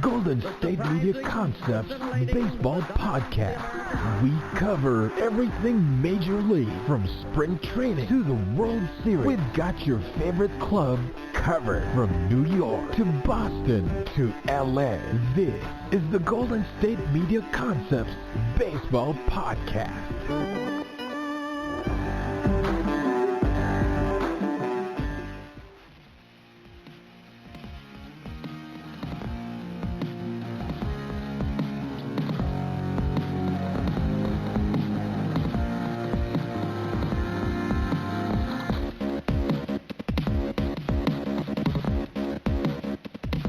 Golden State Media Concepts Baseball Podcast. We cover everything Major League, from spring training to the World Series. We've got your favorite club covered, from New York to Boston to LA. This is the Golden State Media Concepts Baseball Podcast.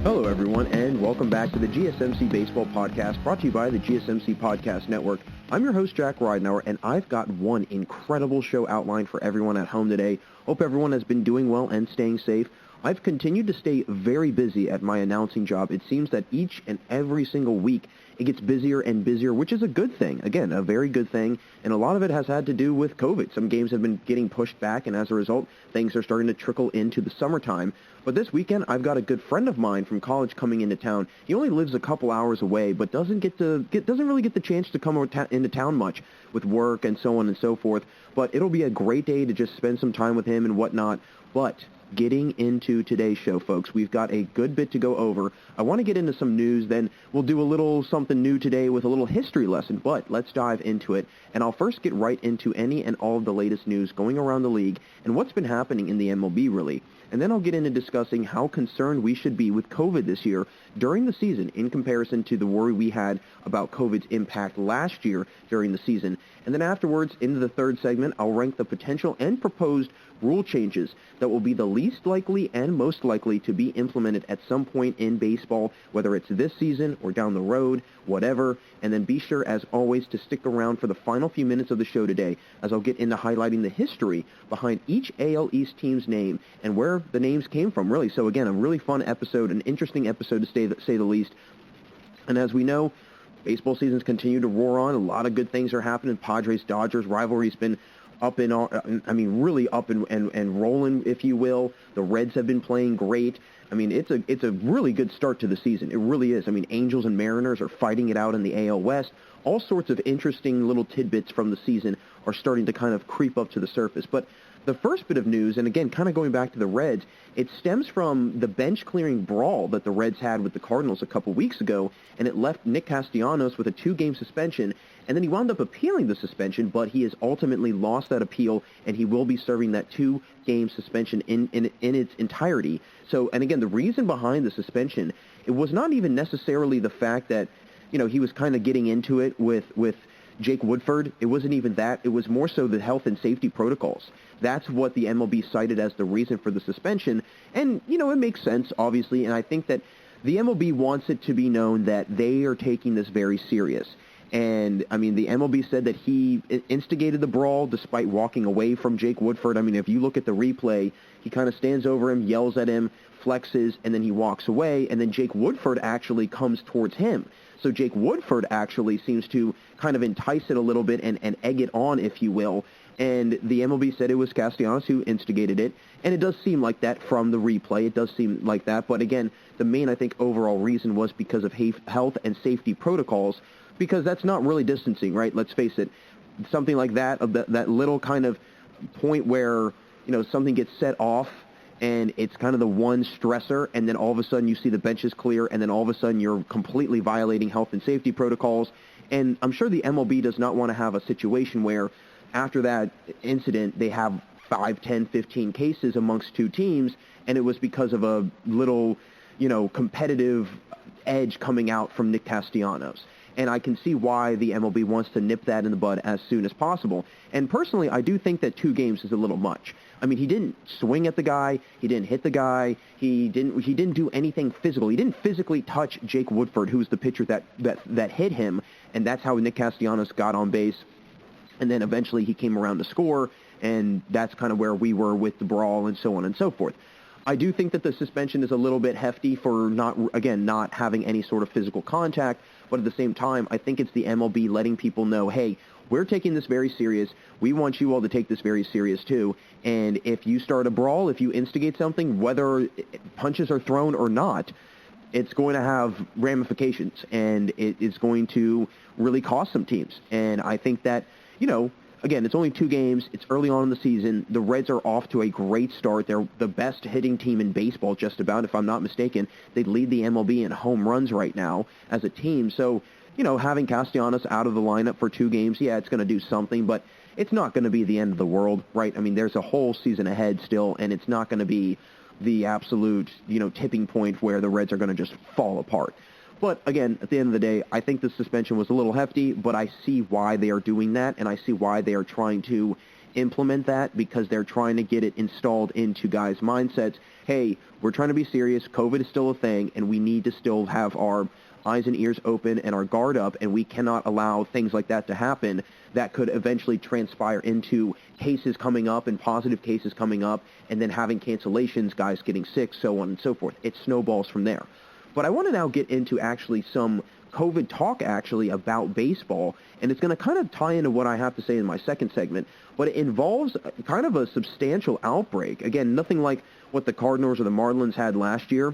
Hello everyone, and welcome back to the GSMC Baseball Podcast, brought to you by the GSMC Podcast Network. I'm your host, Jack Ridenour, and I've got one incredible show outlined for everyone at home today. Hope everyone has been doing well and staying safe. I've continued to stay very busy at my announcing job. It seems that each and every single week it gets busier and busier, which is a good thing. Again, a very good thing, and a lot of it has had to do with COVID. Some games have been getting pushed back, and as a result, things are starting to trickle into the summertime. But this weekend, I've got a good friend of mine from college coming into town. He only lives a couple hours away, but doesn't really get the chance to come into town much with work and so on and so forth. But it'll be a great day to just spend some time with him and whatnot. But getting into today's show, folks, we've got a good bit to go over. I want to get into some news, then we'll do a little something new today with a little history lesson, but let's dive into it. And I'll first get right into any and all of the latest news going around the league and what's been happening in the MLB, really. And then I'll get into discussing how concerned we should be with COVID this year during the season in comparison to the worry we had about COVID's impact last year during the season. And then afterwards, into the third segment, I'll rank the potential and proposed rule changes that will be the least likely and most likely to be implemented at some point in baseball, whether it's this season or down the road, whatever. And then be sure, as always, to stick around for the final few minutes of the show today, as I'll get into highlighting the history behind each AL East team's name and where the names came from, really. So again, a really fun episode, an interesting episode to say the least. And as we know, baseball seasons continue to roar on. A lot of good things are happening. Padres-Dodgers rivalry's been up and really up and rolling, if you will. The Reds have been playing great. I mean, it's a really good start to the season. It really is. I mean, Angels and Mariners are fighting it out in the AL West. All sorts of interesting little tidbits from the season are starting to kind of creep up to the surface. But the first bit of news, and again, kind of going back to the Reds, it stems from the bench-clearing brawl that the Reds had with the Cardinals a couple weeks ago, and it left Nick Castellanos with a 2-game suspension, and then he wound up appealing the suspension, but he has ultimately lost that appeal, and he will be serving that 2-game suspension in its entirety. So, and again, the reason behind the suspension, it was not even necessarily the fact that, you know, he was kind of getting into it with Jake Woodford. It wasn't even that. It was more so the health and safety protocols. That's what the MLB cited as the reason for the suspension. And, you know, it makes sense, obviously, and I think that the MLB wants it to be known that they are taking this very serious. And, I mean, the MLB said that he instigated the brawl despite walking away from Jake Woodford. I mean, if you look at the replay, he kind of stands over him, yells at him, flexes, and then he walks away, and then Jake Woodford actually comes towards him. So Jake Woodford actually seems to kind of entice it a little bit and egg it on, if you will. And the MLB said it was Castellanos who instigated it. And it does seem like that from the replay. It does seem like that. But again, the main, I think, overall reason was because of health and safety protocols, because that's not really distancing, right? Let's face it. Something like that, that little kind of point where, you know, something gets set off and it's kind of the one stressor, and then all of a sudden you see the benches clear, and then all of a sudden you're completely violating health and safety protocols. And I'm sure the MLB does not want to have a situation where after that incident they have 5, 10, 15 cases amongst two teams, and it was because of a little, you know, competitive edge coming out from Nick Castellanos. And I can see why the MLB wants to nip that in the bud as soon as possible. And personally, I do think that 2 games is a little much. I mean, he didn't swing at the guy. He didn't hit the guy. He didn't do anything physical. He didn't physically touch Jake Woodford, who's the pitcher that hit him, and that's how Nick Castellanos got on base. And then eventually he came around to score, and that's kind of where we were with the brawl and so on and so forth. I do think that the suspension is a little bit hefty for not having any sort of physical contact, but at the same time, I think it's the MLB letting people know, hey, we're taking this very serious. We want you all to take this very serious too. And if you start a brawl, if you instigate something, whether punches are thrown or not, it's going to have ramifications, and it is going to really cost some teams. And I think that, again, it's only 2 games. It's early on in the season. The Reds are off to a great start. They're the best hitting team in baseball, just about, if I'm not mistaken. They lead the MLB in home runs right now as a team. So, having Castellanos out of the lineup for 2 games, yeah, it's going to do something, but it's not going to be the end of the world, right? I mean, there's a whole season ahead still, and it's not going to be the absolute, tipping point where the Reds are going to just fall apart. But again, at the end of the day, I think the suspension was a little hefty, but I see why they are doing that, and I see why they are trying to implement that, because they're trying to get it installed into guys' mindsets. Hey, we're trying to be serious. COVID is still a thing, and we need to still have our eyes and ears open and our guard up, and we cannot allow things like that to happen that could eventually transpire into cases coming up and positive cases coming up, and then having cancellations, guys getting sick, so on and so forth. It snowballs from there. But I want to now get into actually some COVID talk actually about baseball, and it's going to kind of tie into what I have to say in my second segment, but it involves kind of a substantial outbreak. Again, nothing like what the Cardinals or the Marlins had last year,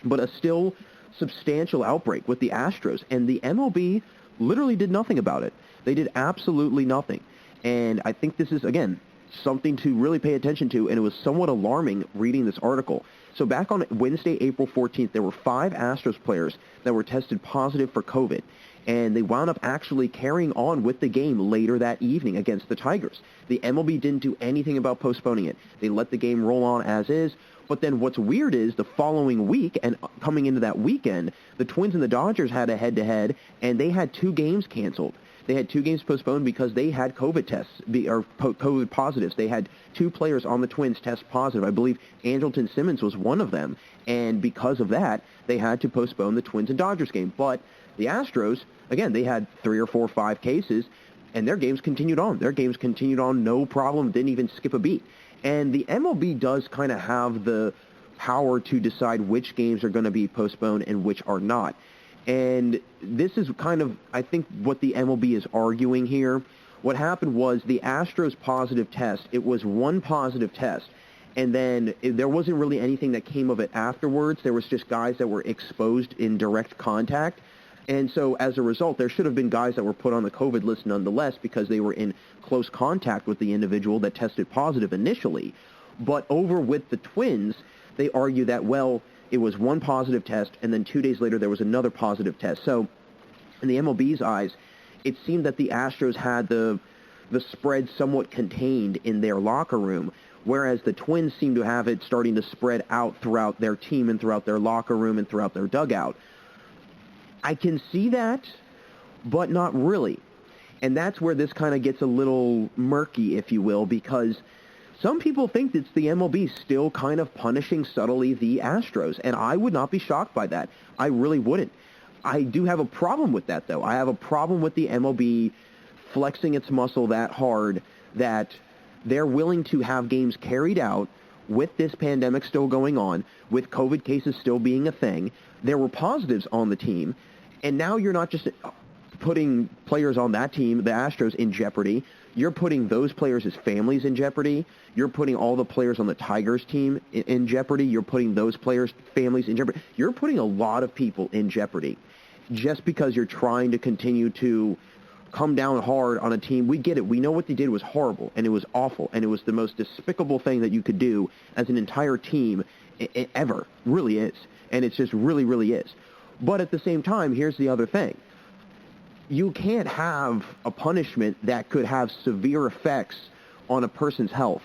but a still substantial outbreak with the Astros, and the MLB literally did nothing about it. They did absolutely nothing. And I think this is, again, something to really pay attention to, and it was somewhat alarming reading this article. So back on Wednesday, April 14th, there were 5 Astros players that were tested positive for COVID, and they wound up actually carrying on with the game later that evening against the Tigers. The MLB didn't do anything about postponing it. They let the game roll on as is. But then what's weird is the following week and coming into that weekend, the Twins and the Dodgers had a head-to-head, and they had 2 games canceled. They had 2 games postponed because they had COVID tests, or COVID positives. They had 2 players on the Twins test positive. I believe Andrelton Simmons was one of them. And because of that, they had to postpone the Twins and Dodgers game. But the Astros, again, they had 3 or 4 or 5 cases, and their games continued on. Their games continued on, no problem, didn't even skip a beat. And the MLB does kind of have the power to decide which games are going to be postponed and which are not. And this is kind of, I think, what the MLB is arguing here. What happened was the Astros positive test, it was 1 positive test, and then there wasn't really anything that came of it afterwards. There was just guys that were exposed in direct contact. And so as a result, there should have been guys that were put on the COVID list nonetheless because they were in close contact with the individual that tested positive initially. But over with the Twins, they argue that, well, it was 1 positive test, and then 2 days later there was another positive test. So in the MLB's eyes, it seemed that the Astros had the spread somewhat contained in their locker room, whereas the Twins seemed to have it starting to spread out throughout their team and throughout their locker room and throughout their dugout. I can see that, but not really. And that's where this kind of gets a little murky, if you will, because some people think it's the MLB still kind of punishing subtly the Astros, and I would not be shocked by that. I really wouldn't. I do have a problem with that, though. I have a problem with the MLB flexing its muscle that hard that they're willing to have games carried out with this pandemic still going on, with COVID cases still being a thing. There were positives on the team, and now you're not just putting players on that team, the Astros, in jeopardy. You're putting those players' families in jeopardy. You're putting all the players on the Tigers team in jeopardy. You're putting those players' families in jeopardy. You're putting a lot of people in jeopardy just because you're trying to continue to come down hard on a team. We get it. We know what they did was horrible, and it was awful, and it was the most despicable thing that you could do as an entire team ever. Really is. And it's just really, really is. But at the same time, here's the other thing. You can't have a punishment that could have severe effects on a person's health.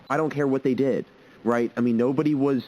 I don't care what they did, right? I mean, nobody was,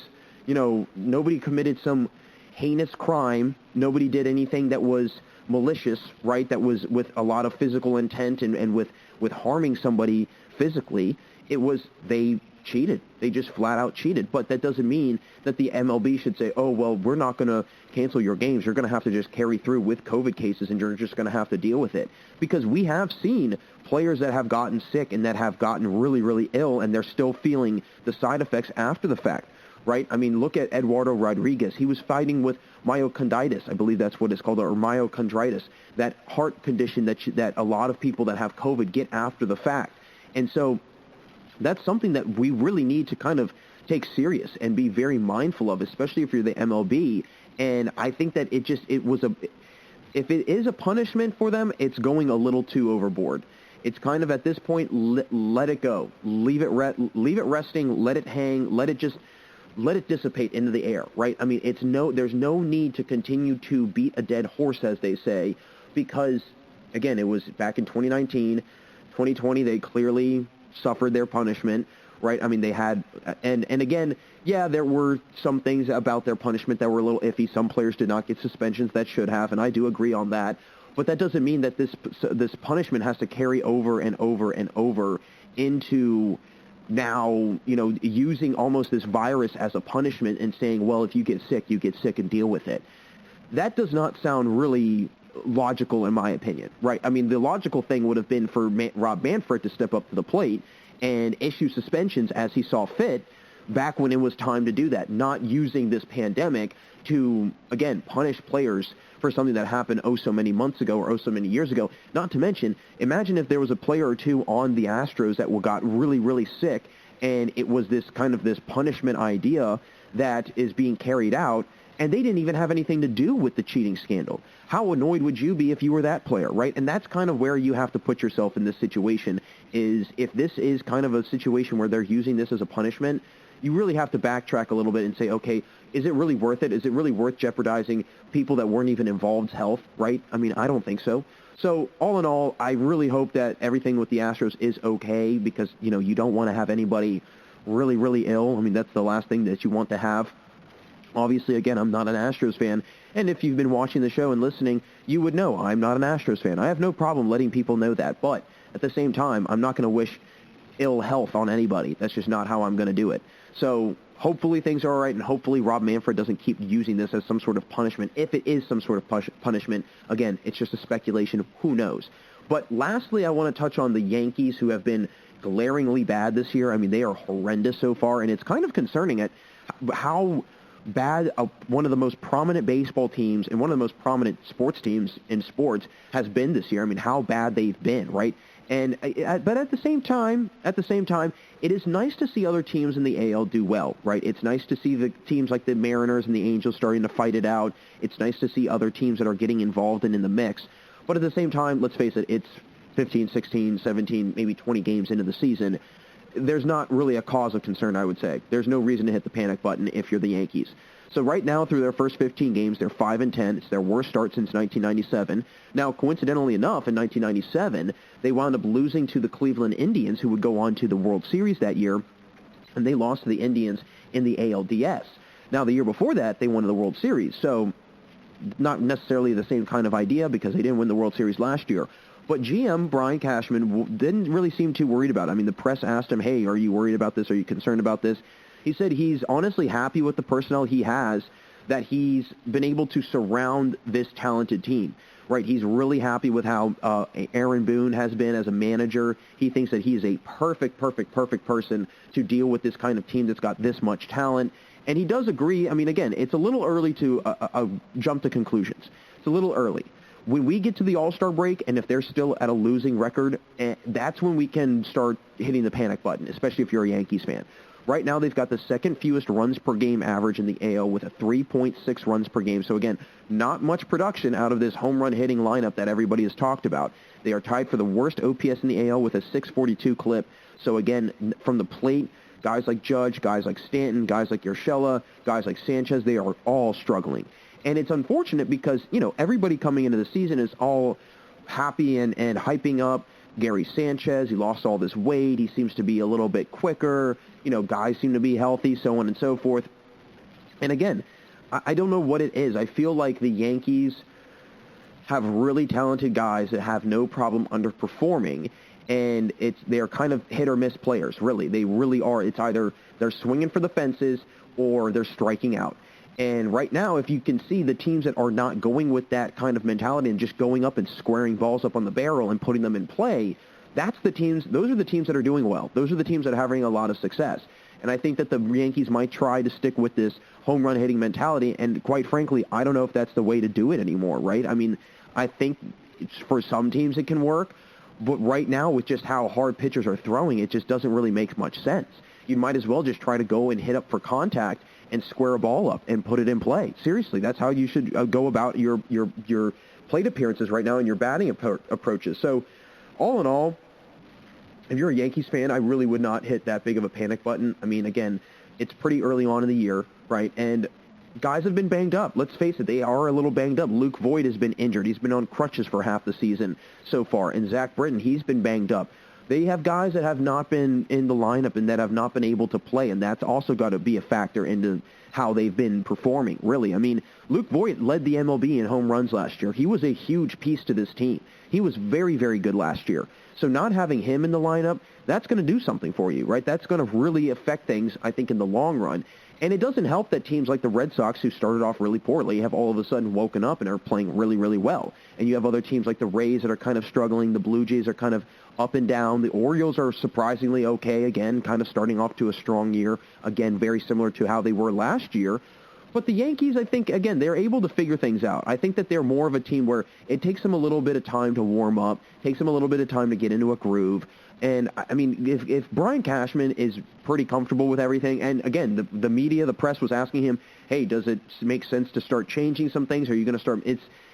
nobody committed some heinous crime. Nobody did anything that was malicious, right? That was with a lot of physical intent and with harming somebody physically. It was, they cheated. They just flat out cheated. But that doesn't mean that the MLB should say, oh, well, we're not going to cancel your games. You're going to have to just carry through with COVID cases, and you're just going to have to deal with it. Because we have seen players that have gotten sick and that have gotten really, really ill, and they're still feeling the side effects after the fact, right? I mean, look at Eduardo Rodriguez. He was fighting with myocarditis. I believe that's what it's called, or myocarditis, that heart condition that a lot of people that have COVID get after the fact. And so that's something that we really need to kind of take serious and be very mindful of, especially if you're the MLB. And I think that if it is a punishment for them, it's going a little too overboard. It's kind of at this point, let it go, leave it resting, let it hang, let it dissipate into the air, right? I mean, there's no need to continue to beat a dead horse, as they say, because again, it was back in 2019, 2020, they clearly suffered their punishment, right? I mean, they had, and again, yeah, there were some things about their punishment that were a little iffy. Some players did not get suspensions that should have, and I do agree on that. But that doesn't mean that this punishment has to carry over and over and over into now, using almost this virus as a punishment and saying, well, if you get sick and deal with it. That does not sound really logical in my opinion, right? I mean, the logical thing would have been for Rob Manfred to step up to the plate and issue suspensions as he saw fit back when it was time to do that, not using this pandemic to, again, punish players for something that happened so many months ago or so many years ago. Not to mention, imagine if there was a player or two on the Astros that got really, really sick, and it was this kind of this punishment idea that is being carried out, and they didn't even have anything to do with the cheating scandal. How annoyed would you be if you were that player, right? And that's kind of where you have to put yourself in this situation, is if this is kind of a situation where they're using this as a punishment, you really have to backtrack a little bit and say, okay, is it really worth it? Is it really worth jeopardizing people that weren't even involved's health, right? I mean, I don't think so. So all in all, I really hope that everything with the Astros is okay, because, you don't want to have anybody really, really ill. I mean, that's the last thing that you want to have. Obviously, again, I'm not an Astros fan, and if you've been watching the show and listening, you would know I'm not an Astros fan. I have no problem letting people know that, but at the same time, I'm not going to wish ill health on anybody. That's just not how I'm going to do it. So hopefully things are all right, and hopefully Rob Manfred doesn't keep using this as some sort of punishment. If it is some sort of punishment, again, it's just a speculation. Who knows? But lastly, I want to touch on the Yankees, who have been glaringly bad this year. I mean, they are horrendous so far, and it's kind of concerning at how bad one of the most prominent baseball teams and one of the most prominent sports teams in sports has been this year. I mean, how bad they've been, right? And but at the same time, it is nice to see other teams in the AL do well, right? It's nice to see the teams like the Mariners and the Angels starting to fight it out. It's nice to see other teams that are getting involved and in the mix. But at the same time, let's face it, it's 15, 16, 17, maybe 20 games into the season. There's not really a cause of concern, I would say. There's no reason to hit the panic button if you're the Yankees. So right now, through their first 15 games, they're 5-10. It's their worst start since 1997. Now, coincidentally enough, in 1997, they wound up losing to the Cleveland Indians, who would go on to the World Series that year, and they lost to the Indians in the ALDS. Now, the year before that, they won the World Series, so not necessarily the same kind of idea because they didn't win the World Series last year. But GM Brian Cashman didn't really seem too worried about it. I mean, the press asked him, hey, are you worried about this? Are you concerned about this? He said he's honestly happy with the personnel he has, that he's been able to surround this talented team, right? He's really happy with how Aaron Boone has been as a manager. He thinks that he is a perfect person to deal with this kind of team that's got this much talent. And he does agree. I mean, again, it's a little early to jump to conclusions. It's a little early. When we get to the All-Star break, and if they're still at a losing record, that's when we can start hitting the panic button, especially if you're a Yankees fan. Right now, they've got the second fewest runs per game average in the AL with a 3.6 runs per game. So again, not much production out of this home run hitting lineup that everybody has talked about. They are tied for the worst OPS in the AL with a 642 clip. So again, from the plate, guys like Judge, guys like Stanton, guys like Urshela, guys like Sanchez, they are all struggling. And it's unfortunate because, everybody coming into the season is all happy and hyping up Gary Sanchez. He lost all this weight. He seems to be a little bit quicker. Guys seem to be healthy, so on and so forth. And again, I don't know what it is. I feel like the Yankees have really talented guys that have no problem underperforming, and they're kind of hit or miss players, really. They really are. It's either they're swinging for the fences or they're striking out. And right now, if you can see the teams that are not going with that kind of mentality and just going up and squaring balls up on the barrel and putting them in play, those are the teams that are doing well. Those are the teams that are having a lot of success. And I think that the Yankees might try to stick with this home run hitting mentality. And quite frankly, I don't know if that's the way to do it anymore, right? I mean, I think for some teams it can work. But right now, with just how hard pitchers are throwing, it just doesn't really make much sense. you might as well just try to go and hit up for contact and square a ball up and put it in play. Seriously, that's how you should go about your plate appearances right now and your batting approaches. So all in all, if you're a Yankees fan, I really would not hit that big of a panic button. I mean, again, it's pretty early on in the year, right? And guys have been banged up. Let's face it, they are a little banged up. Luke Voigt has been injured. He's been on crutches for half the season so far. And Zach Britton, he's been banged up. They have guys that have not been in the lineup and that have not been able to play, and that's also got to be a factor into how they've been performing, really. I mean, Luke Voigt led the MLB in home runs last year. He was a huge piece to this team. He was very, very good last year. So not having him in the lineup, that's going to do something for you, right? That's going to really affect things, I think, in the long run. And it doesn't help that teams like the Red Sox, who started off really poorly, have all of a sudden woken up and are playing really, really well. And you have other teams like the Rays that are kind of struggling. The Blue Jays are kind of up and down. The Orioles are surprisingly okay, again, kind of starting off to a strong year. Again, very similar to how they were last year. But the Yankees, I think, again, they're able to figure things out. I think that they're more of a team where it takes them a little bit of time to warm up, takes them a little bit of time to get into a groove. And, I mean, if Brian Cashman is pretty comfortable with everything, and, again, the media, the press was asking him, hey, does it make sense to start changing some things? Are you going to start?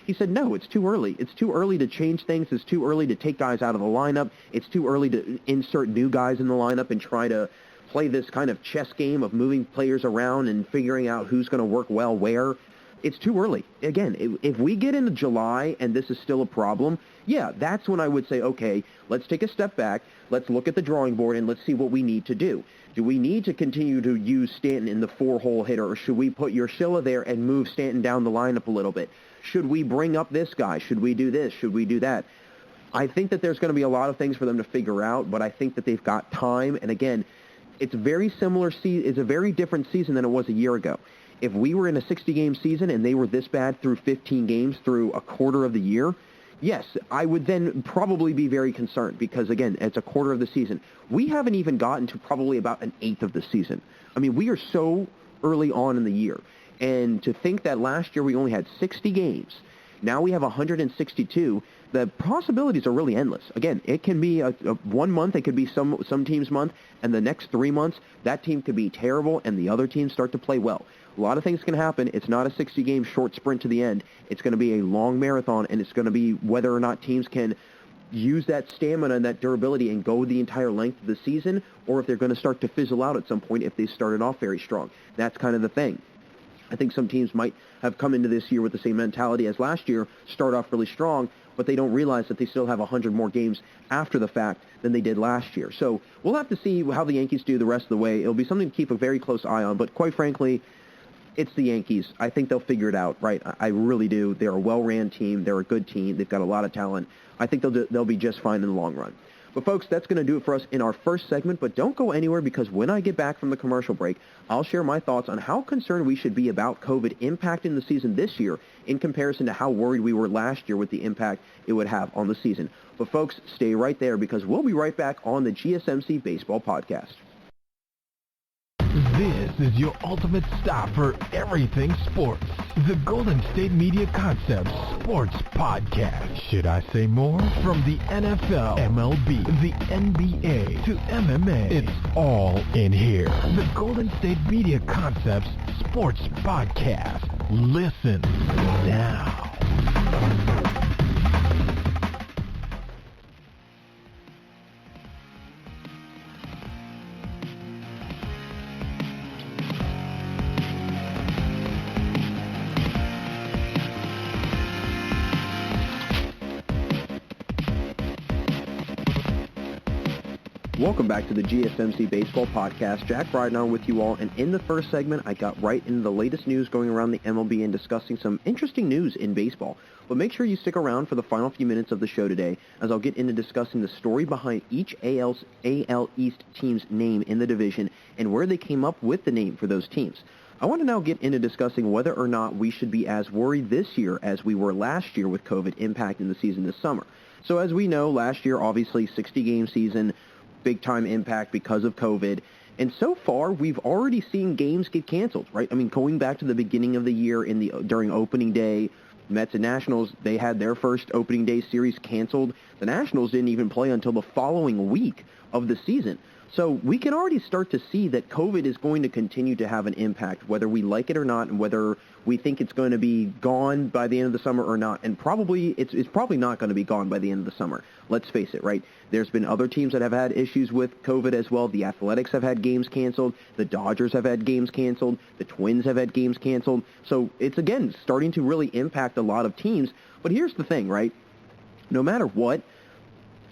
He said, no, it's too early. It's too early to change things. It's too early to take guys out of the lineup. It's too early to insert new guys in the lineup and try to play this kind of chess game of moving players around and figuring out who's going to work well where. It's too early. Again, if we get into July and this is still a problem, yeah, that's when I would say, okay, let's take a step back. Let's look at the drawing board and let's see what we need to do. Do we need to continue to use Stanton in the four-hole hitter, or should we put Urshela there and move Stanton down the lineup a little bit? Should we bring up this guy? Should we do this? Should we do that? I think that there's going to be a lot of things for them to figure out, but I think that they've got time. And again, it's very similar. It's a very different season than it was a year ago. If we were in a 60-game season and they were this bad through 15 games through a quarter of the year, yes, I would then probably be very concerned because, again, it's a quarter of the season. We haven't even gotten to probably about an eighth of the season. I mean, we are so early on in the year. And to think that last year we only had 60 games, now we have 162, the possibilities are really endless. Again, it can be a 1 month, it could be some team's month, and the next 3 months, that team could be terrible and the other teams start to play well. A lot of things can happen. It's not a 60-game short sprint to the end. It's going to be a long marathon, and it's going to be whether or not teams can use that stamina and that durability and go the entire length of the season, or if they're going to start to fizzle out at some point if they started off very strong. That's kind of the thing. I think some teams might have come into this year with the same mentality as last year, start off really strong, but they don't realize that they still have 100 more games after the fact than they did last year. So we'll have to see how the Yankees do the rest of the way. It'll be something to keep a very close eye on, but quite frankly, it's the Yankees. I think they'll figure it out, right? I really do. They're a well-ran team. They're a good team. They've got a lot of talent. I think they'll be just fine in the long run. But, folks, that's going to do it for us in our first segment. But don't go anywhere, because when I get back from the commercial break, I'll share my thoughts on how concerned we should be about COVID impacting the season this year in comparison to how worried we were last year with the impact it would have on the season. But, folks, stay right there, because we'll be right back on the GSMC Baseball Podcast. This is your ultimate stop for everything sports. The Golden State Media Concepts Sports Podcast. Should I say more? From the NFL, MLB, the NBA, to MMA, it's all in here. The Golden State Media Concepts Sports Podcast. Listen now. Welcome back to the GSMC Baseball Podcast. Jack Ryden with you all, and in the first segment, I got right into the latest news going around the MLB and discussing some interesting news in baseball. But make sure you stick around for the final few minutes of the show today, as I'll get into discussing the story behind each AL East team's name in the division and where they came up with the name for those teams. I want to now get into discussing whether or not we should be as worried this year as we were last year with COVID impacting the season this summer. So as we know, last year, obviously, 60-game season, big-time impact because of COVID. And so far, we've already seen games get canceled, right? I mean, going back to the beginning of the year during opening day, Mets and Nationals, they had their first opening day series canceled. The Nationals didn't even play until the following week of the season. So we can already start to see that COVID is going to continue to have an impact, whether we like it or not, and whether we think it's going to be gone by the end of the summer or not. And probably it's probably not going to be gone by the end of the summer. Let's face it, right? There's been other teams that have had issues with COVID as well. The Athletics have had games canceled. The Dodgers have had games canceled. The Twins have had games canceled. So it's, again, starting to really impact a lot of teams. But here's the thing, right? No matter what,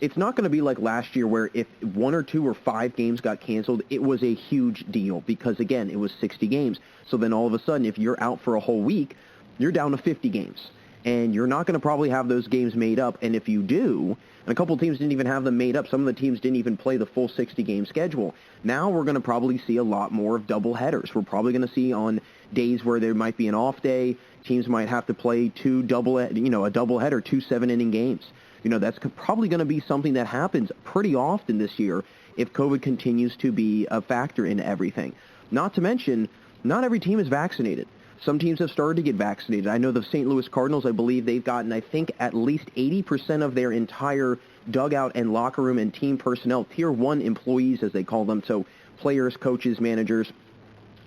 it's not going to be like last year where if 1 or 2 or 5 games got canceled, it was a huge deal because, again, it was 60 games. So then all of a sudden, if you're out for a whole week, you're down to 50 games. And you're not going to probably have those games made up. And if you do, and a couple of teams didn't even have them made up, some of the teams didn't even play the full 60-game schedule. Now we're going to probably see a lot more of double headers. We're probably going to see on days where there might be an off day, teams might have to play a double header, 2 7-inning games. That's probably going to be something that happens pretty often this year if COVID continues to be a factor in everything. Not to mention, not every team is vaccinated. Some teams have started to get vaccinated. I know the St. Louis Cardinals, I believe they've gotten, I think, at least 80% of their entire dugout and locker room and team personnel, Tier 1 employees as they call them, so players, coaches, managers,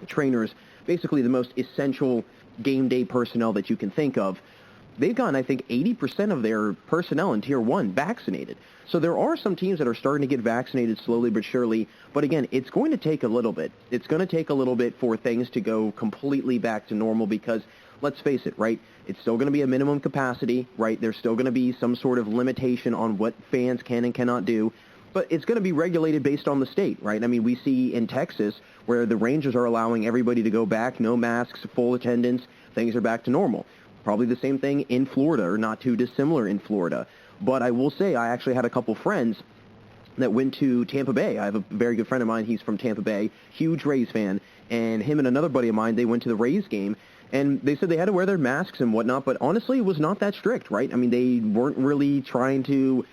trainers, basically the most essential game day personnel that you can think of. They've gotten, I think, 80% of their personnel in Tier 1 vaccinated. So there are some teams that are starting to get vaccinated slowly but surely. But again, it's going to take a little bit. It's going to take a little bit for things to go completely back to normal because, let's face it, right? It's still going to be a minimum capacity, right? There's still going to be some sort of limitation on what fans can and cannot do. But it's going to be regulated based on the state, right? I mean, we see in Texas where the Rangers are allowing everybody to go back, no masks, full attendance, things are back to normal. Probably the same thing in Florida, or not too dissimilar in Florida. But I will say I actually had a couple friends that went to Tampa Bay. I have a very good friend of mine. He's from Tampa Bay, huge Rays fan. And him and another buddy of mine, they went to the Rays game. And they said they had to wear their masks and whatnot. But honestly, it was not that strict, right? I mean, they weren't really trying to...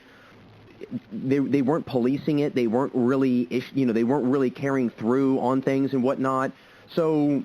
They weren't policing it. They weren't really, they weren't really carrying through on things and whatnot. So...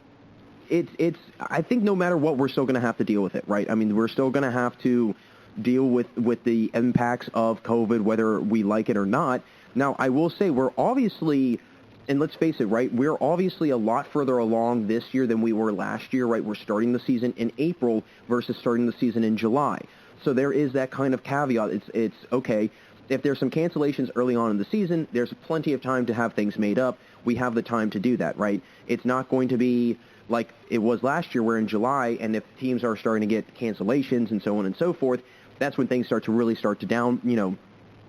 It's. I think no matter what, we're still going to have to deal with it, right? I mean, we're still going to have to deal with the impacts of COVID, whether we like it or not. Now, I will say we're obviously, and let's face it, right, we're obviously a lot further along this year than we were last year, right? We're starting the season in April versus starting the season in July. So there is that kind of caveat. It's okay. If there's some cancellations early on in the season, there's plenty of time to have things made up. We have the time to do that, right? It's not going to be like it was last year where in July, and if teams are starting to get cancellations and so on and so forth, that's when things start to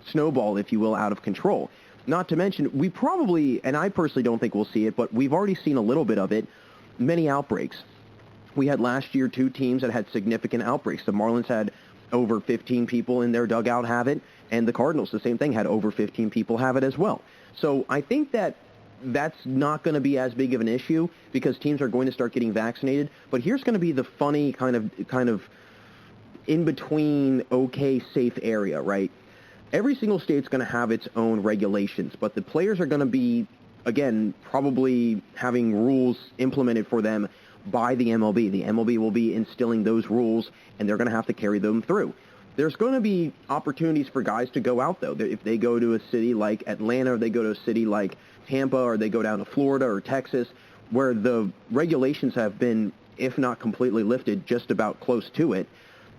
snowball, if you will, out of control. Not to mention, we probably, and I personally don't think we'll see it, but we've already seen a little bit of it, many outbreaks. We had last year 2 teams that had significant outbreaks. The Marlins had over 15 people in their dugout have it, and the Cardinals, the same thing, had over 15 people have it as well. So I think that's not going to be as big of an issue because teams are going to start getting vaccinated. But here's going to be the funny kind of in-between okay, safe area, right? Every single state's going to have its own regulations, but the players are going to be, again, probably having rules implemented for them by the MLB. The MLB will be instilling those rules, and they're going to have to carry them through. There's going to be opportunities for guys to go out, though. If they go to a city like Atlanta, or they go to a city like Tampa, or they go down to Florida or Texas, where the regulations have been, if not completely lifted, just about close to it,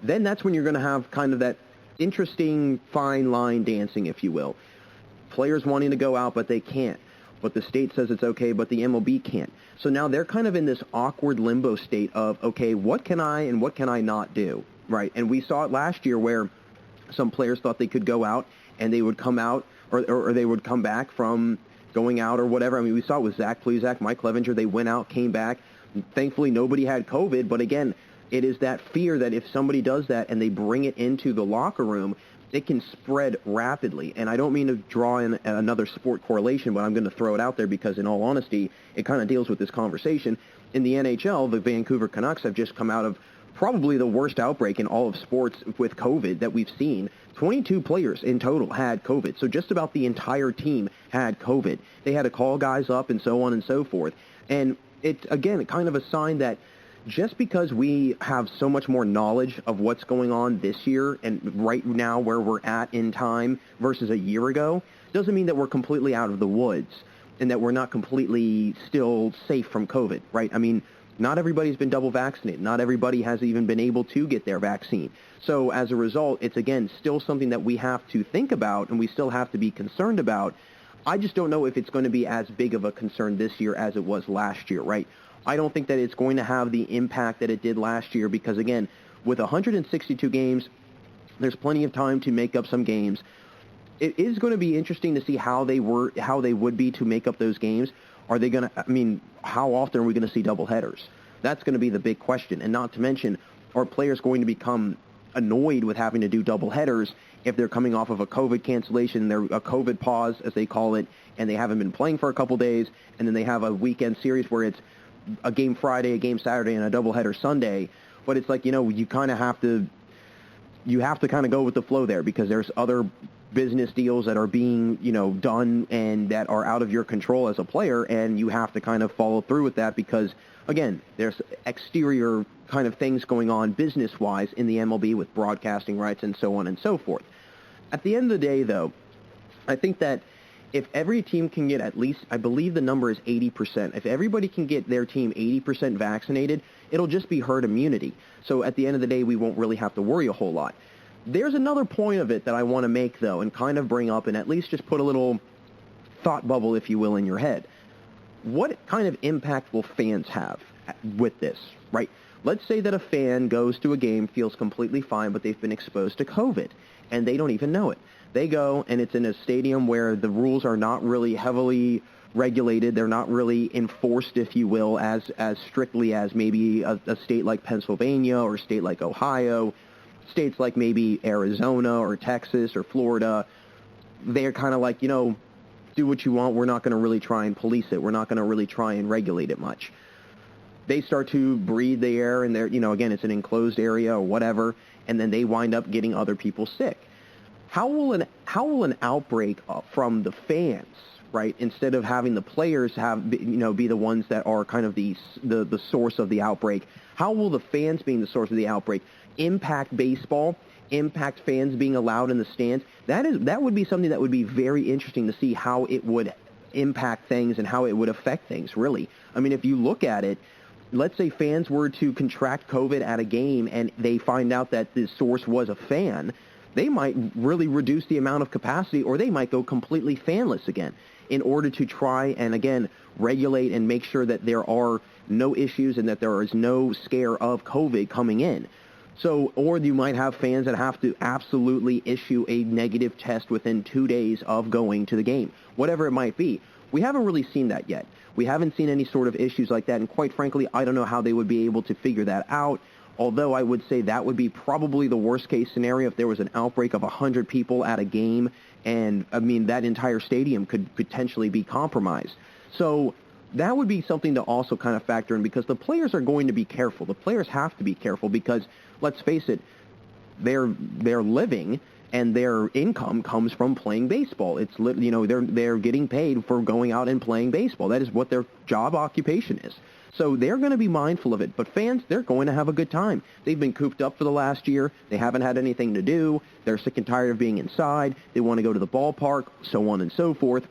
then that's when you're going to have kind of that interesting fine line dancing, if you will. Players wanting to go out, but they can't. But the state says it's okay, but the MLB can't. So now they're kind of in this awkward limbo state of, okay, what can I and what can I not do, right? And we saw it last year where some players thought they could go out and they would come out or they would come back from going out or whatever. I mean, we saw it with Zach Plesac, Mike Clevenger. They went out, came back. Thankfully, nobody had COVID. But again, it is that fear that if somebody does that and they bring it into the locker room, it can spread rapidly. And I don't mean to draw in another sport correlation, but I'm going to throw it out there because, in all honesty, it kind of deals with this conversation. In the NHL, the Vancouver Canucks have just come out of probably the worst outbreak in all of sports with COVID that we've seen. 22 players in total had COVID, so just about the entire team had COVID. They had to call guys up and so on and so forth. And it's, again, kind of a sign that just because we have so much more knowledge of what's going on this year and right now where we're at in time versus a year ago doesn't mean that we're completely out of the woods and that we're not completely still safe from COVID, right? I mean, not everybody's been double vaccinated. Not everybody has even been able to get their vaccine. So as a result, it's, again, still something that we have to think about and we still have to be concerned about. I just don't know if it's going to be as big of a concern this year as it was last year, right? I don't think that it's going to have the impact that it did last year because, again, with 162 games, there's plenty of time to make up some games. It is going to be interesting to see how they would be to make up those games. Are they going to, I mean, how often are we going to see doubleheaders? That's going to be the big question. And not to mention, are players going to become annoyed with having to do doubleheaders if they're coming off of a COVID cancellation, a COVID pause, as they call it, and they haven't been playing for a couple days, and then they have a weekend series where it's a game Friday, a game Saturday, and a doubleheader Sunday. But it's like, you kind of have to kind of go with the flow there because there's other business deals that are being, done and that are out of your control as a player, and you have to kind of follow through with that because, again, there's exterior kind of things going on business-wise in the MLB with broadcasting rights and so on and so forth. At the end of the day, though, I think that if every team can get at least, I believe the number is 80%, if everybody can get their team 80% vaccinated, it'll just be herd immunity. So at the end of the day, we won't really have to worry a whole lot. There's another point of it that I want to make, though, and kind of bring up and at least just put a little thought bubble, if you will, in your head. What kind of impact will fans have with this, right? Let's say that a fan goes to a game, feels completely fine, but they've been exposed to COVID, and they don't even know it. They go, and it's in a stadium where the rules are not really heavily regulated. They're not really enforced, if you will, as strictly as maybe a state like Pennsylvania or a state like Ohio, states like maybe Arizona or Texas or Florida. They're kind of like, do what you want. We're not going to really try and police it. We're not going to really try and regulate it much. They start to breathe the air, and they're, again, it's an enclosed area or whatever, and then they wind up getting other people sick. How will an outbreak from the fans, right, instead of having the players be the ones that are kind of the source of the outbreak? How will the fans being the source of the outbreak impact baseball, impact fans being allowed in the stands? That would be something that would be very interesting to see how it would impact things and how it would affect things, really. I mean, if you look at it, let's say fans were to contract COVID at a game and they find out that the source was a fan, they might really reduce the amount of capacity, or they might go completely fanless again in order to try and, again, regulate and make sure that there are no issues and that there is no scare of COVID coming in. So, or you might have fans that have to absolutely issue a negative test within 2 days of going to the game, whatever it might be. We haven't really seen that yet. We haven't seen any sort of issues like that, and quite frankly, I don't know how they would be able to figure that out, although I would say that would be probably the worst-case scenario if there was an outbreak of 100 people at a game, and, I mean, that entire stadium could potentially be compromised. So that would be something to also kind of factor in because the players are going to be careful. The players have to be careful because, let's face it, they're living and their income comes from playing baseball. It's they're getting paid for going out and playing baseball. That is what their job occupation is. So they're going to be mindful of it. But fans, they're going to have a good time. They've been cooped up for the last year. They haven't had anything to do. They're sick and tired of being inside. They want to go to the ballpark, so on and so forth.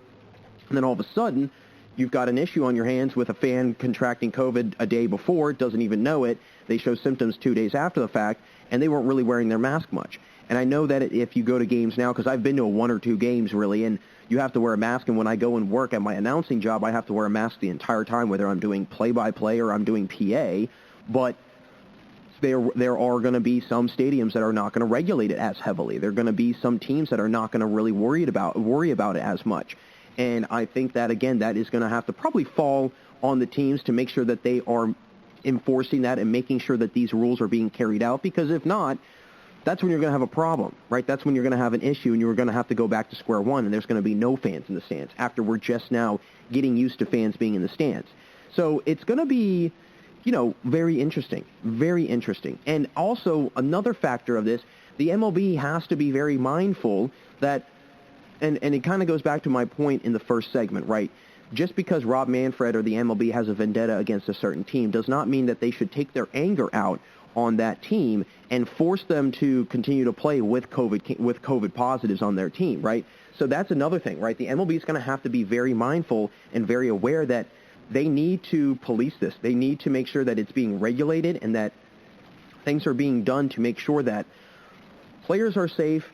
And then all of a sudden, you've got an issue on your hands with a fan contracting COVID a day before, doesn't even know it. They show symptoms 2 days after the fact, and they weren't really wearing their mask much. And I know that if you go to games now, because I've been to 1 or 2 games really, and you have to wear a mask, and when I go and work at my announcing job, I have to wear a mask the entire time, whether I'm doing play-by-play or I'm doing PA. But there are going to be some stadiums that are not going to regulate it as heavily. There are going to be some teams that are not going to really worry about it as much. And I think that, again, that is going to have to probably fall on the teams to make sure that they are enforcing that and making sure that these rules are being carried out, because if not, that's when you're going to have a problem, right? That's when you're going to have an issue and you're going to have to go back to square one, and there's going to be no fans in the stands after we're just now getting used to fans being in the stands. So it's going to be, very interesting, very interesting. And also another factor of this, the MLB has to be very mindful that, and it kind of goes back to my point in the first segment, right? just because Rob Manfred or the MLB has a vendetta against a certain team does not mean that they should take their anger out on that team and force them to continue to play with COVID positives on their team, right? So that's another thing, right? The MLB is going to have to be very mindful and very aware that they need to police this. They need to make sure that it's being regulated and that things are being done to make sure that players are safe,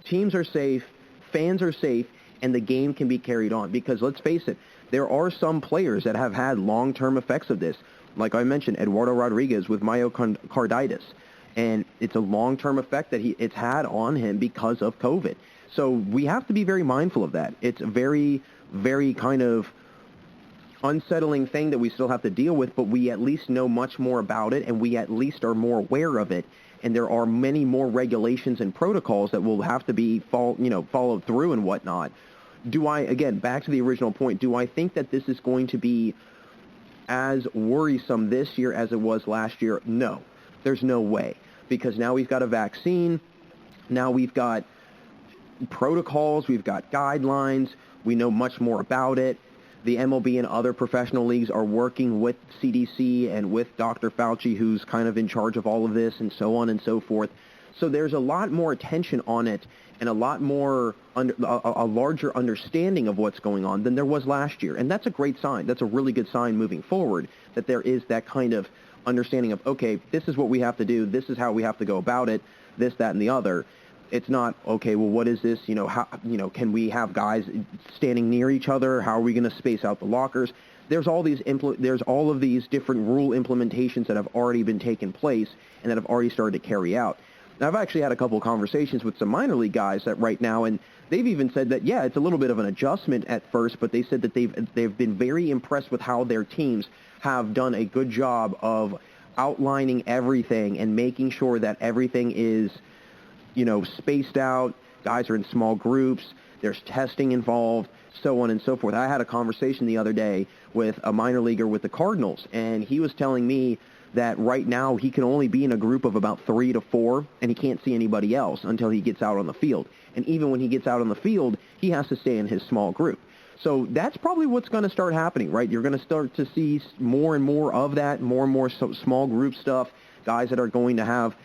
teams are safe, fans are safe, and the game can be carried on. Because let's face it, there are some players that have had long-term effects of this. Like I mentioned, Eduardo Rodriguez with myocarditis. And it's a long-term effect that it's had on him because of COVID. So we have to be very mindful of that. It's a very, very kind of unsettling thing that we still have to deal with, but we at least know much more about it, and we at least are more aware of it. And there are many more regulations and protocols that will have to be followed through and whatnot. Again, back to the original point, do I think that this is going to be as worrisome this year as it was last year? No. There's no way. Because now we've got a vaccine, now we've got protocols, we've got guidelines, we know much more about it. The MLB and other professional leagues are working with CDC and with Dr. Fauci, who's kind of in charge of all of this, and so on and so forth. So there's a lot more attention on it and a lot more, a larger understanding of what's going on than there was last year. And that's a great sign. That's a really good sign moving forward, that there is that kind of understanding of, okay, this is what we have to do, this is how we have to go about it, this, that, and the other. It's not, okay, well, what is this? How, can we have guys standing near each other? How are we going to space out the lockers? There's all of these different rule implementations that have already been taken place and that have already started to carry out. Now, I've actually had a couple of conversations with some minor league guys that right now, and they've even said that, yeah, it's a little bit of an adjustment at first, but they said that they've been very impressed with how their teams have done a good job of outlining everything and making sure that everything is spaced out, guys are in small groups, there's testing involved, so on and so forth. I had a conversation the other day with a minor leaguer with the Cardinals, and he was telling me that right now he can only be in a group of about 3 to 4, and he can't see anybody else until he gets out on the field. And even when he gets out on the field, he has to stay in his small group. So that's probably what's going to start happening, right? You're going to start to see more and more of that, more and more small group stuff, guys that are going to have,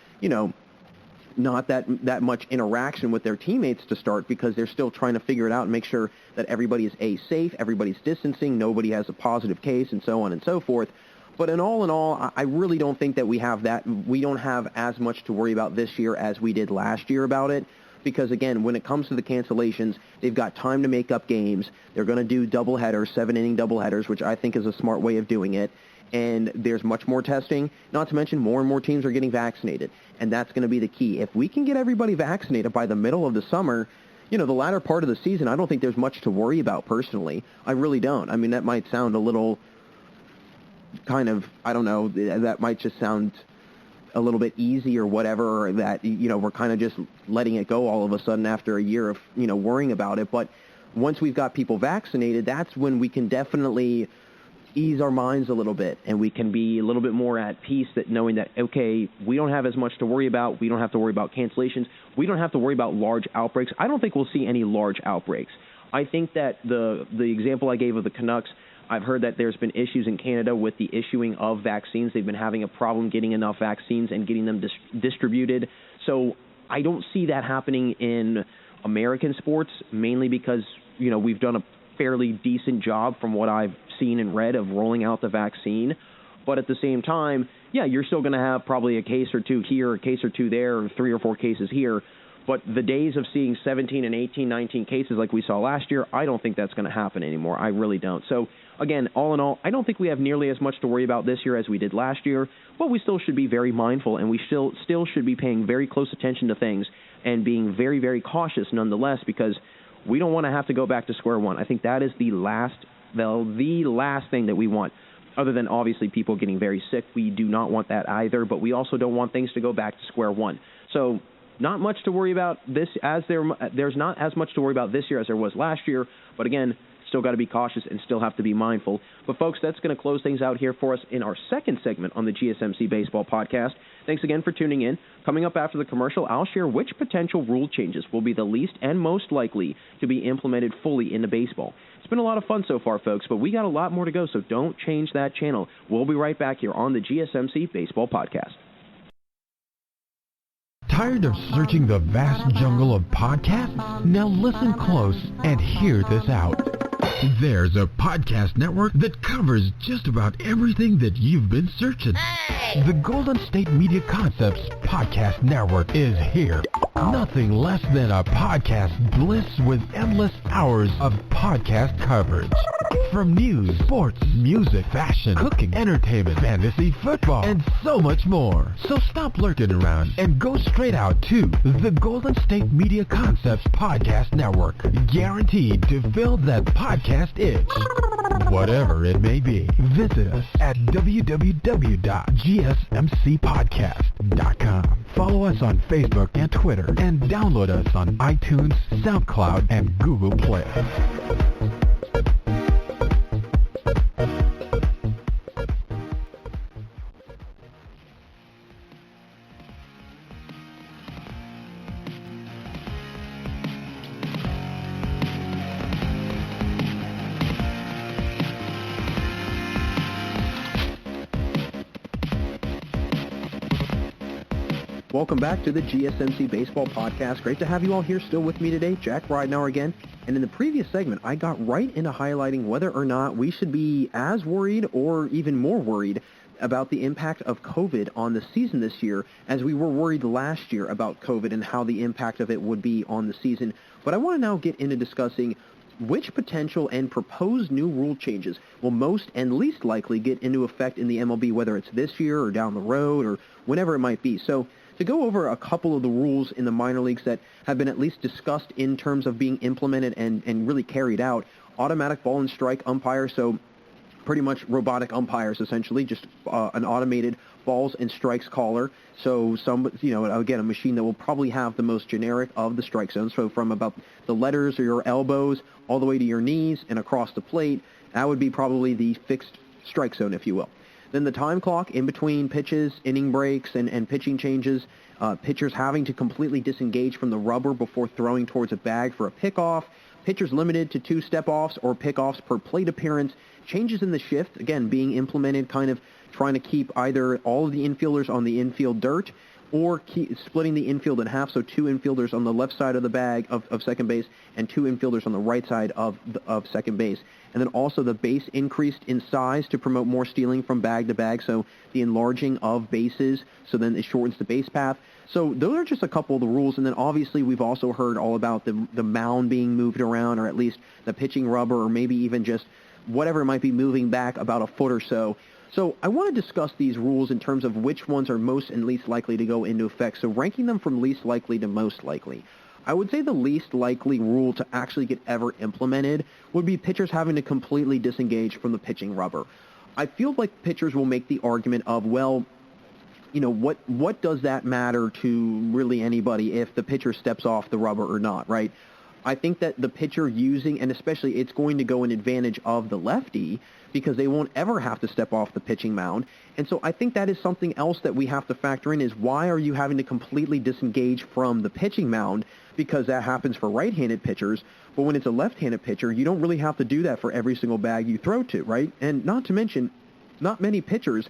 not that much interaction with their teammates to start, because they're still trying to figure it out and make sure that everybody is safe, everybody's distancing, nobody has a positive case, and so on and so forth. But in all, I really don't think that we have that. We don't have as much to worry about this year as we did last year about it, because again, when it comes to the cancellations, they've got time to make up games. They're going to do doubleheaders, 7-inning doubleheaders, which I think is a smart way of doing it. And there's much more testing, not to mention more and more teams are getting vaccinated. And that's going to be the key. If we can get everybody vaccinated by the middle of the summer, the latter part of the season, I don't think there's much to worry about personally. I really don't. I mean, that might sound a little kind of, I don't know, that might just sound a little bit easy or whatever, or that, we're kind of just letting it go all of a sudden after a year of, worrying about it. But once we've got people vaccinated, that's when we can definitely ease our minds a little bit, and we can be a little bit more at peace, that knowing that, okay, we don't have as much to worry about. We don't have to worry about cancellations. We don't have to worry about large outbreaks. I don't think we'll see any large outbreaks. I think that the example I gave of the Canucks, I've heard that there's been issues in Canada with the issuing of vaccines. They've been having a problem getting enough vaccines and getting them distributed. So I don't see that happening in American sports, mainly because, we've done a fairly decent job from what I've seen and read of rolling out the vaccine. But at the same time, yeah, you're still going to have probably a case or two here, a case or two there, or 3 or 4 cases here. But the days of seeing 17 and 18, 19 cases like we saw last year, I don't think that's going to happen anymore. I really don't. So, again, all in all, I don't think we have nearly as much to worry about this year as we did last year, but we still should be very mindful, and we still should be paying very close attention to things and being very, very cautious nonetheless, because we don't want to have to go back to square one. I think that is the last thing that we want, other than obviously people getting very sick. We do not want that either, but we also don't want things to go back to square one. So not much to worry about this, as there's not as much to worry about this year as there was last year, but again, still got to be cautious and still have to be mindful. But, folks, that's going to close things out here for us in our second segment on the GSMC Baseball Podcast. Thanks again for tuning in. Coming up after the commercial, I'll share which potential rule changes will be the least and most likely to be implemented fully into baseball. It's been a lot of fun so far, folks, but we got a lot more to go, so don't change that channel. We'll be right back here on the GSMC Baseball Podcast. Tired of searching the vast jungle of podcasts? Now listen close and hear this out. There's a podcast network that covers just about everything that you've been searching. Hey! The Golden State Media Concepts Podcast Network is here. Nothing less than a podcast bliss with endless hours of podcast coverage. From news, sports, music, fashion, cooking, entertainment, fantasy, football, and so much more. So stop lurking around and go straight out to the Golden State Media Concepts Podcast Network. Guaranteed to fill that podcast itch. Whatever it may be, visit us at www.gsmcpodcast.com. Follow us on Facebook and Twitter, and download us on iTunes, SoundCloud, and Google Play. Welcome back to the GSMC Baseball Podcast. Great to have you all here still with me today. Jack Ridenauer again. And in the previous segment, I got right into highlighting whether or not we should be as worried or even more worried about the impact of COVID on the season this year as we were worried last year about COVID and how the impact of it would be on the season. But I want to now get into discussing which potential and proposed new rule changes will most and least likely get into effect in the MLB, whether it's this year or down the road or whenever it might be. So to go over a couple of the rules in the minor leagues that have been at least discussed in terms of being implemented and really carried out, automatic ball and strike umpire, so pretty much robotic umpires essentially, just an automated balls and strikes caller. So again, a machine that will probably have the most generic of the strike zones. So from about the letters or your elbows all the way to your knees and across the plate, that would be probably the fixed strike zone, if you will. Then the time clock in between pitches, inning breaks, and pitching changes, pitchers having to completely disengage from the rubber before throwing towards a bag for a pickoff, pitchers limited to 2 step-offs or pickoffs per plate appearance, changes in the shift, again, being implemented kind of trying to keep either all of the infielders on the infield dirt or splitting the infield in half, so 2 infielders on the left side of the bag of second base and 2 infielders on the right side of second base. And then also the base increased in size to promote more stealing from bag to bag, so the enlarging of bases, so then it shortens the base path. So those are just a couple of the rules, and then obviously we've also heard all about the mound being moved around, or at least the pitching rubber, or maybe even just whatever might be moving back about a foot or so. So I want to discuss these rules in terms of which ones are most and least likely to go into effect, so ranking them from least likely to most likely. I would say the least likely rule to actually get ever implemented would be pitchers having to completely disengage from the pitching rubber. I feel like pitchers will make the argument of, well, you know, what does that matter to really anybody if the pitcher steps off the rubber or not, right? I think that the pitcher using, and especially it's going to go in advantage of the lefty because they won't ever have to step off the pitching mound. And so I think that is something else that we have to factor in is why are you having to completely disengage from the pitching mound? Because that happens for right-handed pitchers. But when it's a left-handed pitcher, you don't really have to do that for every single bag you throw to, right? And not to mention, not many pitchers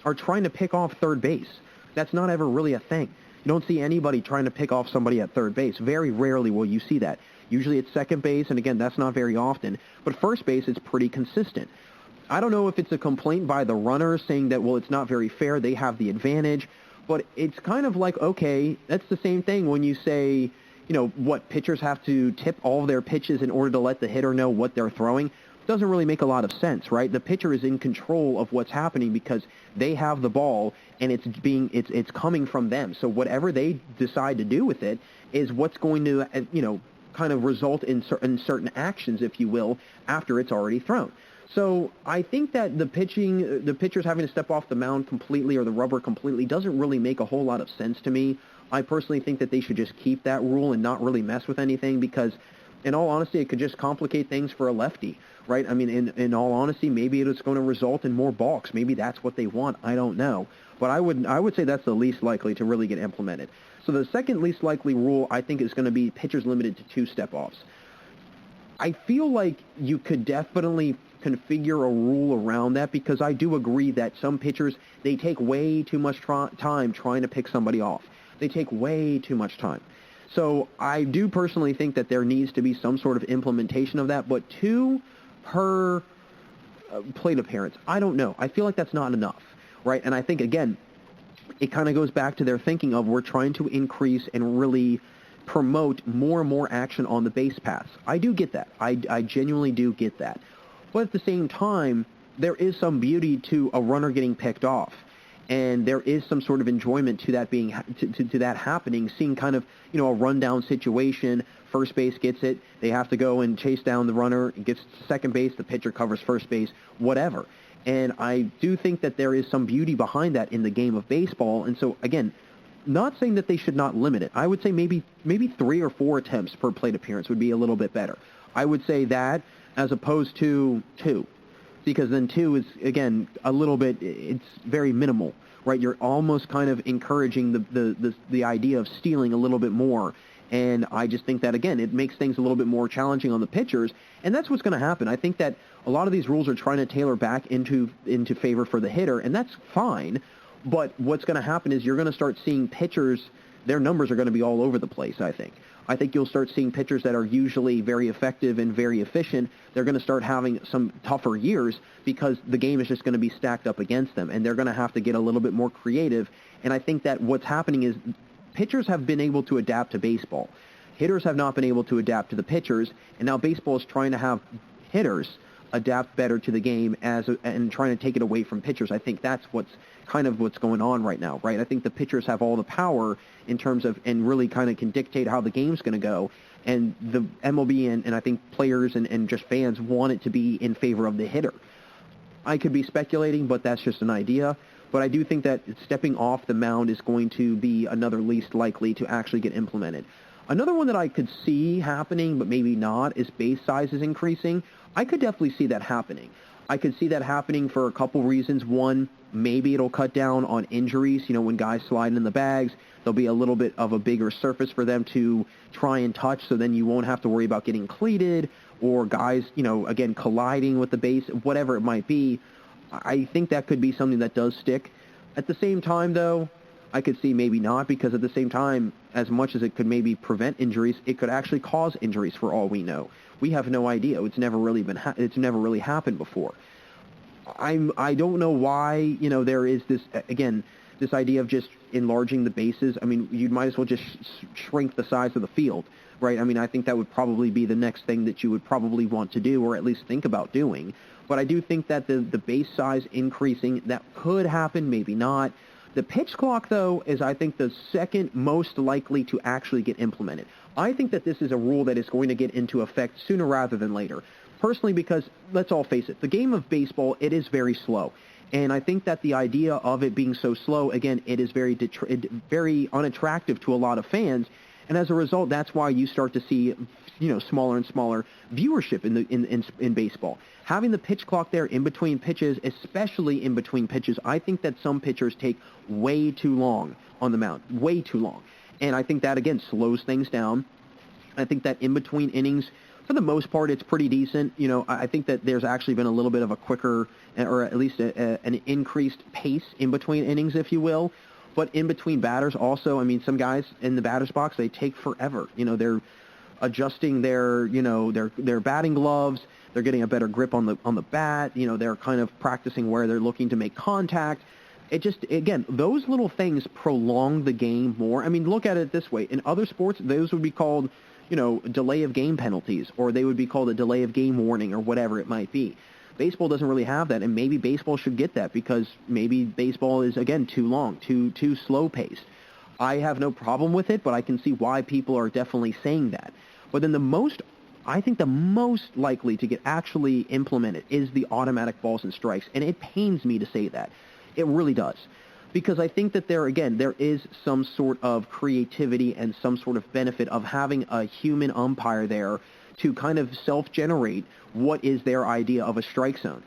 are trying to pick off third base. That's not ever really a thing. You don't see anybody trying to pick off somebody at third base. Very rarely will you see that. Usually it's second base, and again, that's not very often. But first base, it's pretty consistent. I don't know if it's a complaint by the runners saying that, well, it's not very fair, they have the advantage, but it's kind of like, okay, that's the same thing when you say, you know, what, pitchers have to tip all of their pitches in order to let the hitter know what they're throwing. It doesn't really make a lot of sense, right? The pitcher is in control of what's happening because they have the ball and it's coming from them. So whatever they decide to do with it is what's going to, you know, kind of result in certain actions, if you will, after it's already thrown. So I think that the pitchers having to step off the mound completely or the rubber completely doesn't really make a whole lot of sense to me. I personally think that they should just keep that rule and not really mess with anything because in all honesty, it could just complicate things for a lefty, right? I mean, in all honesty, maybe it's going to result in more balks. Maybe that's what they want. I don't know. But I would say that's the least likely to really get implemented. So the second least likely rule, I think, is going to be pitchers limited to 2 step-offs. I feel like you could definitely configure a rule around that, because I do agree that some pitchers, they take way too much time trying to pick somebody off. They take way too much time. So I do personally think that there needs to be some sort of implementation of that, but 2 per plate appearance, I don't know. I feel like that's not enough, right? And I think, again, it kind of goes back to their thinking of we're trying to increase and really promote more and more action on the base paths. I do get that. I genuinely do get that. But at the same time, there is some beauty to a runner getting picked off. And there is some sort of enjoyment to that being to that happening, seeing kind of, a rundown situation. First base gets it. They have to go and chase down the runner. It gets to second base. The pitcher covers first base, whatever. And I do think that there is some beauty behind that in the game of baseball. And so, again, not saying that they should not limit it. I would say maybe 3 or 4 attempts per plate appearance would be a little bit better. I would say that as opposed to 2. Because then 2 is, again, a little bit, it's very minimal, right? You're almost kind of encouraging the idea of stealing a little bit more. And I just think that, again, it makes things a little bit more challenging on the pitchers. And that's what's going to happen. I think that a lot of these rules are trying to tailor back into favor for the hitter, and that's fine. But what's going to happen is you're going to start seeing pitchers, their numbers are going to be all over the place, I think. I think you'll start seeing pitchers that are usually very effective and very efficient. They're going to start having some tougher years because the game is just going to be stacked up against them, and they're going to have to get a little bit more creative. And I think that what's happening is pitchers have been able to adapt to baseball. Hitters have not been able to adapt to the pitchers, and now baseball is trying to have hitters adapt better to the game and trying to take it away from pitchers. I think that's what's going on right now, right? I think the pitchers have all the power in terms of, and really kind of can dictate how the game's going to go. And the MLB and I think players and just fans want it to be in favor of the hitter. I could be speculating, but that's just an idea. But I do think that stepping off the mound is going to be another least likely to actually get implemented. Another one that I could see happening, but maybe not, is base sizes increasing. I could definitely see that happening. I could see that happening for a couple reasons. One, maybe it'll cut down on injuries. When guys slide in the bags, there'll be a little bit of a bigger surface for them to try and touch, so then you won't have to worry about getting cleated or guys, again, colliding with the base, whatever it might be. I think that could be something that does stick. At the same time, though, I could see maybe not, because at the same time, as much as it could maybe prevent injuries, it could actually cause injuries for all we know. We have no idea. It's never really happened before. I don't know why, there is this, again, this idea of just enlarging the bases. I mean, you might as well just shrink the size of the field, right? I mean, I think that would probably be the next thing that you would probably want to do, or at least think about doing. But I do think that the base size increasing, that could happen, maybe not. The pitch clock, though, is, I think, the second most likely to actually get implemented. I think that this is a rule that is going to get into effect sooner rather than later. Personally, because, let's all face it, the game of baseball, it is very slow. And I think that the idea of it being so slow, again, it is very unattractive to a lot of fans. And as a result, that's why you start to see, smaller and smaller viewership in baseball. Having the pitch clock there in between pitches, especially in between pitches, I think that some pitchers take way too long on the mound, way too long. And I think that, again, slows things down. I think that in between innings, for the most part, it's pretty decent. I think that there's actually been a little bit of a quicker, or at least an increased pace in between innings, if you will. But in between batters also, I mean, some guys in the batter's box, they take forever. They're adjusting their batting gloves. They're getting a better grip on the bat. They're kind of practicing where they're looking to make contact. It just, again, those little things prolong the game more. I mean, look at it this way. In other sports, those would be called, delay of game penalties, or they would be called a delay of game warning, or whatever it might be. Baseball doesn't really have that, and maybe baseball should get that, because maybe baseball is, again, too long, too slow-paced. I have no problem with it, but I can see why people are definitely saying that. But then I think the most likely to get actually implemented is the automatic balls and strikes, and it pains me to say that. It really does. Because I think that there is some sort of creativity and some sort of benefit of having a human umpire there to kind of self-generate what is their idea of a strike zone.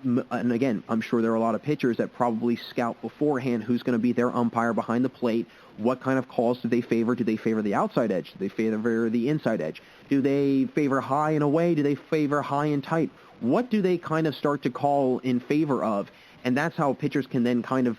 And again, I'm sure there are a lot of pitchers that probably scout beforehand who's going to be their umpire behind the plate. What kind of calls do they favor? Do they favor the outside edge? Do they favor the inside edge? Do they favor high and away? Do they favor high and tight? What do they kind of start to call in favor of? And that's how pitchers can then kind of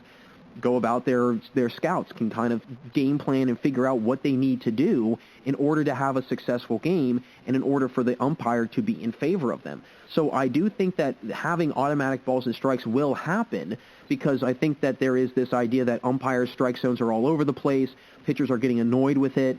go about their scouts, can kind of game plan and figure out what they need to do in order to have a successful game and in order for the umpire to be in favor of them. So I do think that having automatic balls and strikes will happen, because I think that there is this idea that umpires' strike zones are all over the place. Pitchers are getting annoyed with it.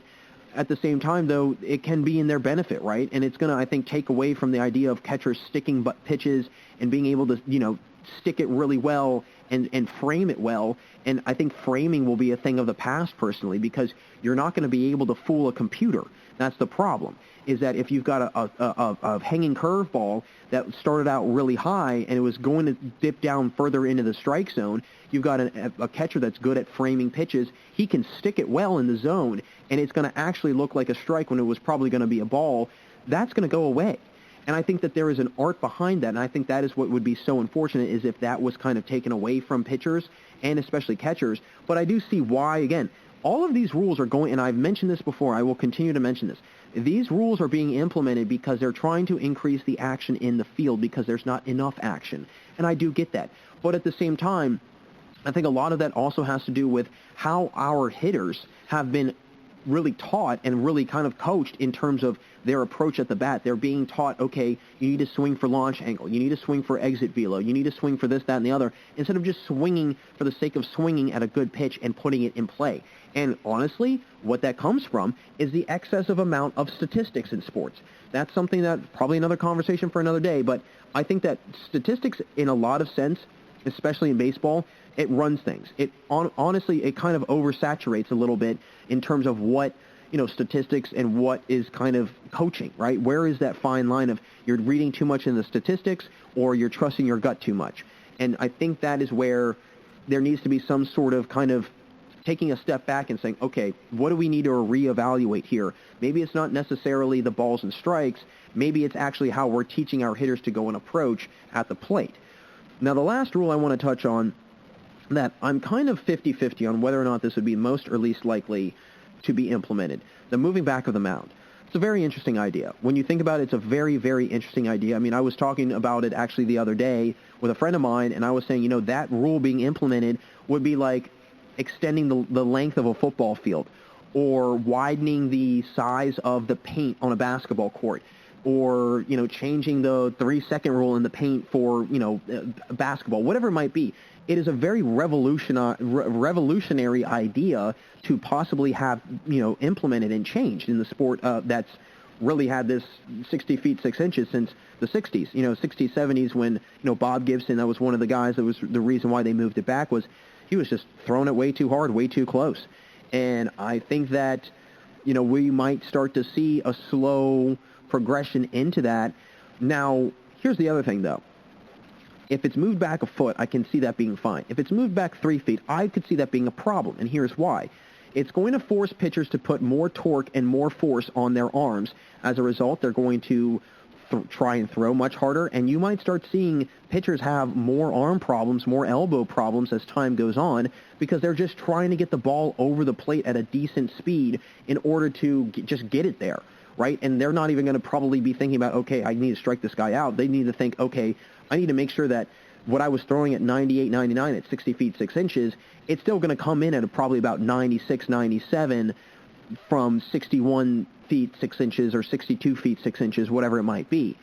At the same time, though, it can be in their benefit, right? And it's going to, I think, take away from the idea of catchers sticking pitches and being able to, stick it really well and frame it well. And I think framing will be a thing of the past, personally, because you're not going to be able to fool a computer. That's the problem, is that if you've got a hanging curveball that started out really high and it was going to dip down further into the strike zone, you've got a catcher that's good at framing pitches. He can stick it well in the zone, and it's going to actually look like a strike when it was probably going to be a ball. That's going to go away. And I think that there is an art behind that, and I think that is what would be so unfortunate, is if that was kind of taken away from pitchers and especially catchers. But I do see why, again, all of these rules are going, and I've mentioned this before, I will continue to mention this. These rules are being implemented because they're trying to increase the action in the field because there's not enough action. And I do get that. But at the same time, I think a lot of that also has to do with how our hitters have been really taught and really kind of coached in terms of their approach at the bat. They're being taught, okay, you need to swing for launch angle, you need to swing for exit velo, you need to swing for this, that, and the other, instead of just swinging for the sake of swinging at a good pitch and putting it in play. And honestly, what that comes from is the excessive amount of statistics in sports. That's something that probably another conversation for another day, but I think that statistics in a lot of sense, especially in baseball, it runs things. Honestly, it kind of oversaturates a little bit in terms of what, statistics and what is kind of coaching, right? Where is that fine line of you're reading too much in the statistics or you're trusting your gut too much? And I think that is where there needs to be some sort of kind of taking a step back and saying, okay, what do we need to reevaluate here? Maybe it's not necessarily the balls and strikes. Maybe it's actually how we're teaching our hitters to go and approach at the plate. Now, the last rule I want to touch on, that I'm kind of 50-50 on whether or not this would be most or least likely to be implemented, the moving back of the mound. It's a very interesting idea. When you think about it, it's a very, very interesting idea. I mean, I was talking about it actually the other day with a friend of mine, and I was saying, that rule being implemented would be like extending the length of a football field, or widening the size of the paint on a basketball court, or, changing the 3-second rule in the paint for, basketball, whatever it might be. It is a very revolutionary idea to possibly have, implemented and changed in the sport that's really had this 60 feet 6 inches since the 60s, 60s, 70s, when, Bob Gibson, that was one of the guys that was the reason why they moved it back, was he was just throwing it way too hard, way too close. And I think that, we might start to see a slow progression into that. Now, here's the other thing, though. If it's moved back a foot, I can see that being fine. If it's moved back 3 feet, I could see that being a problem, and here's why. It's going to force pitchers to put more torque and more force on their arms. As a result, they're going to try and throw much harder, and you might start seeing pitchers have more arm problems, more elbow problems as time goes on, because they're just trying to get the ball over the plate at a decent speed in order to just get it there, right? And they're not even going to probably be thinking about, okay, I need to strike this guy out. They need to think, okay, I need to make sure that what I was throwing at 98, 99 at 60 feet 6 inches, it's still going to come in at probably about 96, 97 from 61 feet 6 inches or 62 feet 6 inches, whatever it might be.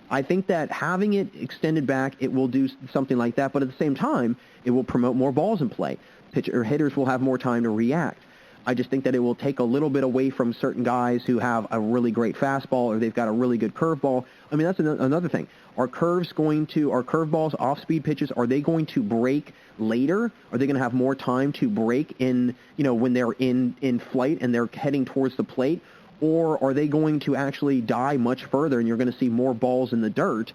I think that having it extended back, it will do something like that, but at the same time, it will promote more balls in play. Hitters will have more time to react. I just think that it will take a little bit away from certain guys who have a really great fastball or they've got a really good curveball. I mean, that's another thing. Are curveballs, off-speed pitches, are they going to break later? Are they going to have more time to break in, when they're in flight and they're heading towards the plate? Or are they going to actually die much further and you're going to see more balls in the dirt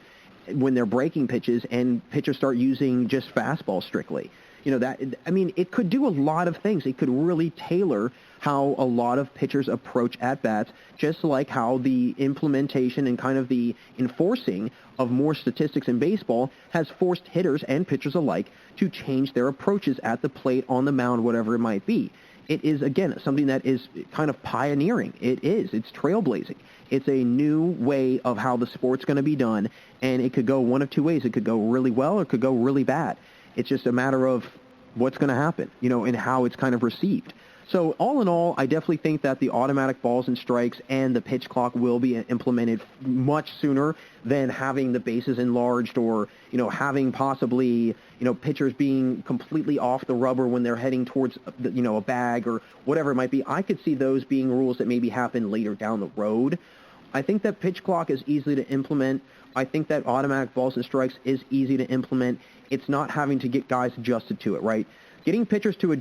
when they're breaking pitches and pitchers start using just fastball strictly? It could do a lot of things. It could really tailor how a lot of pitchers approach at-bats, just like how the implementation and kind of the enforcing of more statistics in baseball has forced hitters and pitchers alike to change their approaches at the plate, on the mound, whatever it might be. It is, again, something that is kind of pioneering. It's trailblazing. It's a new way of how the sport's going to be done, and it could go one of two ways. It could go really well or it could go really bad. It's just a matter of what's going to happen, and how it's kind of received. So all in all, I definitely think that the automatic balls and strikes and the pitch clock will be implemented much sooner than having the bases enlarged, or, having possibly, pitchers being completely off the rubber when they're heading towards, a bag or whatever it might be. I could see those being rules that maybe happen later down the road. I think that pitch clock is easy to implement. I think that automatic balls and strikes is easy to implement. It's not having to get guys adjusted to it, right? Getting pitchers to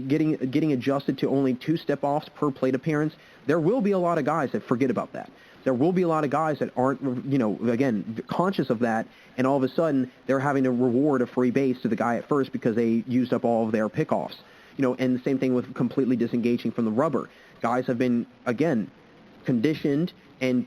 getting adjusted to only 2 step-offs per plate appearance, there will be a lot of guys that forget about that. There will be a lot of guys that aren't, again, conscious of that, and all of a sudden they're having to reward a free base to the guy at first because they used up all of their pickoffs. And the same thing with completely disengaging from the rubber. Guys have been, again, conditioned and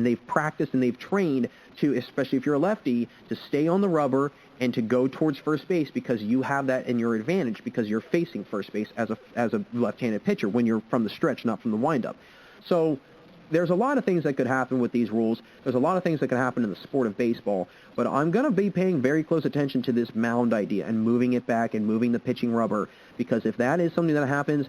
they've practiced and they've trained to, especially if you're a lefty, to stay on the rubber and to go towards first base because you have that in your advantage because you're facing first base as a left-handed pitcher when you're from the stretch, not from the windup. So there's a lot of things that could happen with these rules. There's a lot of things that could happen in the sport of baseball, but I'm going to be paying very close attention to this mound idea and moving it back and moving the pitching rubber, because if that is something that happens,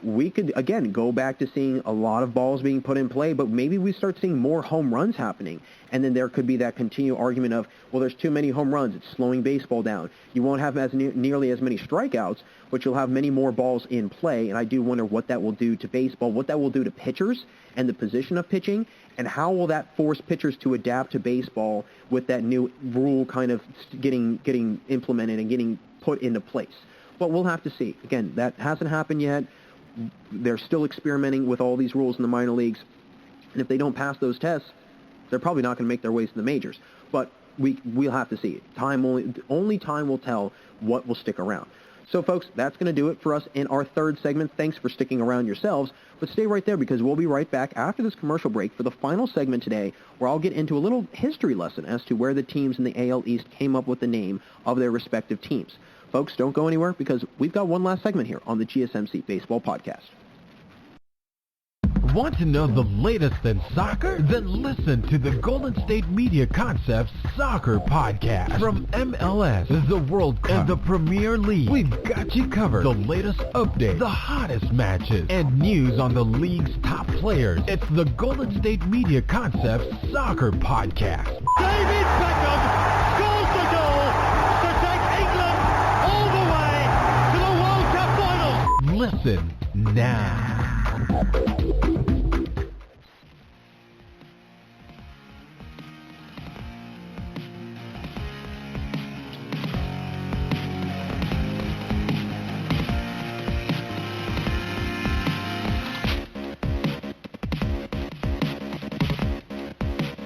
we could, again, go back to seeing a lot of balls being put in play, but maybe we start seeing more home runs happening. And then there could be that continued argument of, well, there's too many home runs. It's slowing baseball down. You won't have nearly as many strikeouts, but you'll have many more balls in play. And I do wonder what that will do to baseball, what that will do to pitchers and the position of pitching, and how will that force pitchers to adapt to baseball with that new rule kind of getting implemented and getting put into place. But we'll have to see. Again, that hasn't happened yet. They're still experimenting with all these rules in the minor leagues, and if they don't pass those tests, they're probably not going to make their ways to the majors. But we'll have to see. Only time will tell what will stick around. So, folks, that's going to do it for us in our third segment. Thanks for sticking around yourselves, but stay right there because we'll be right back after this commercial break for the final segment today, where I'll get into a little history lesson as to where the teams in the AL East came up with the name of their respective teams. Folks, don't go anywhere because we've got one last segment here on the GSMC Baseball Podcast. Want to know the latest in soccer? Then listen to the Golden State Media Concepts Soccer Podcast. From MLS, the World Cup, and the Premier League, we've got you covered. The latest updates, the hottest matches, and news on the league's top players. It's the Golden State Media Concepts Soccer Podcast. David Beckham scores the goal to take England all the way to the World Cup final. Listen now.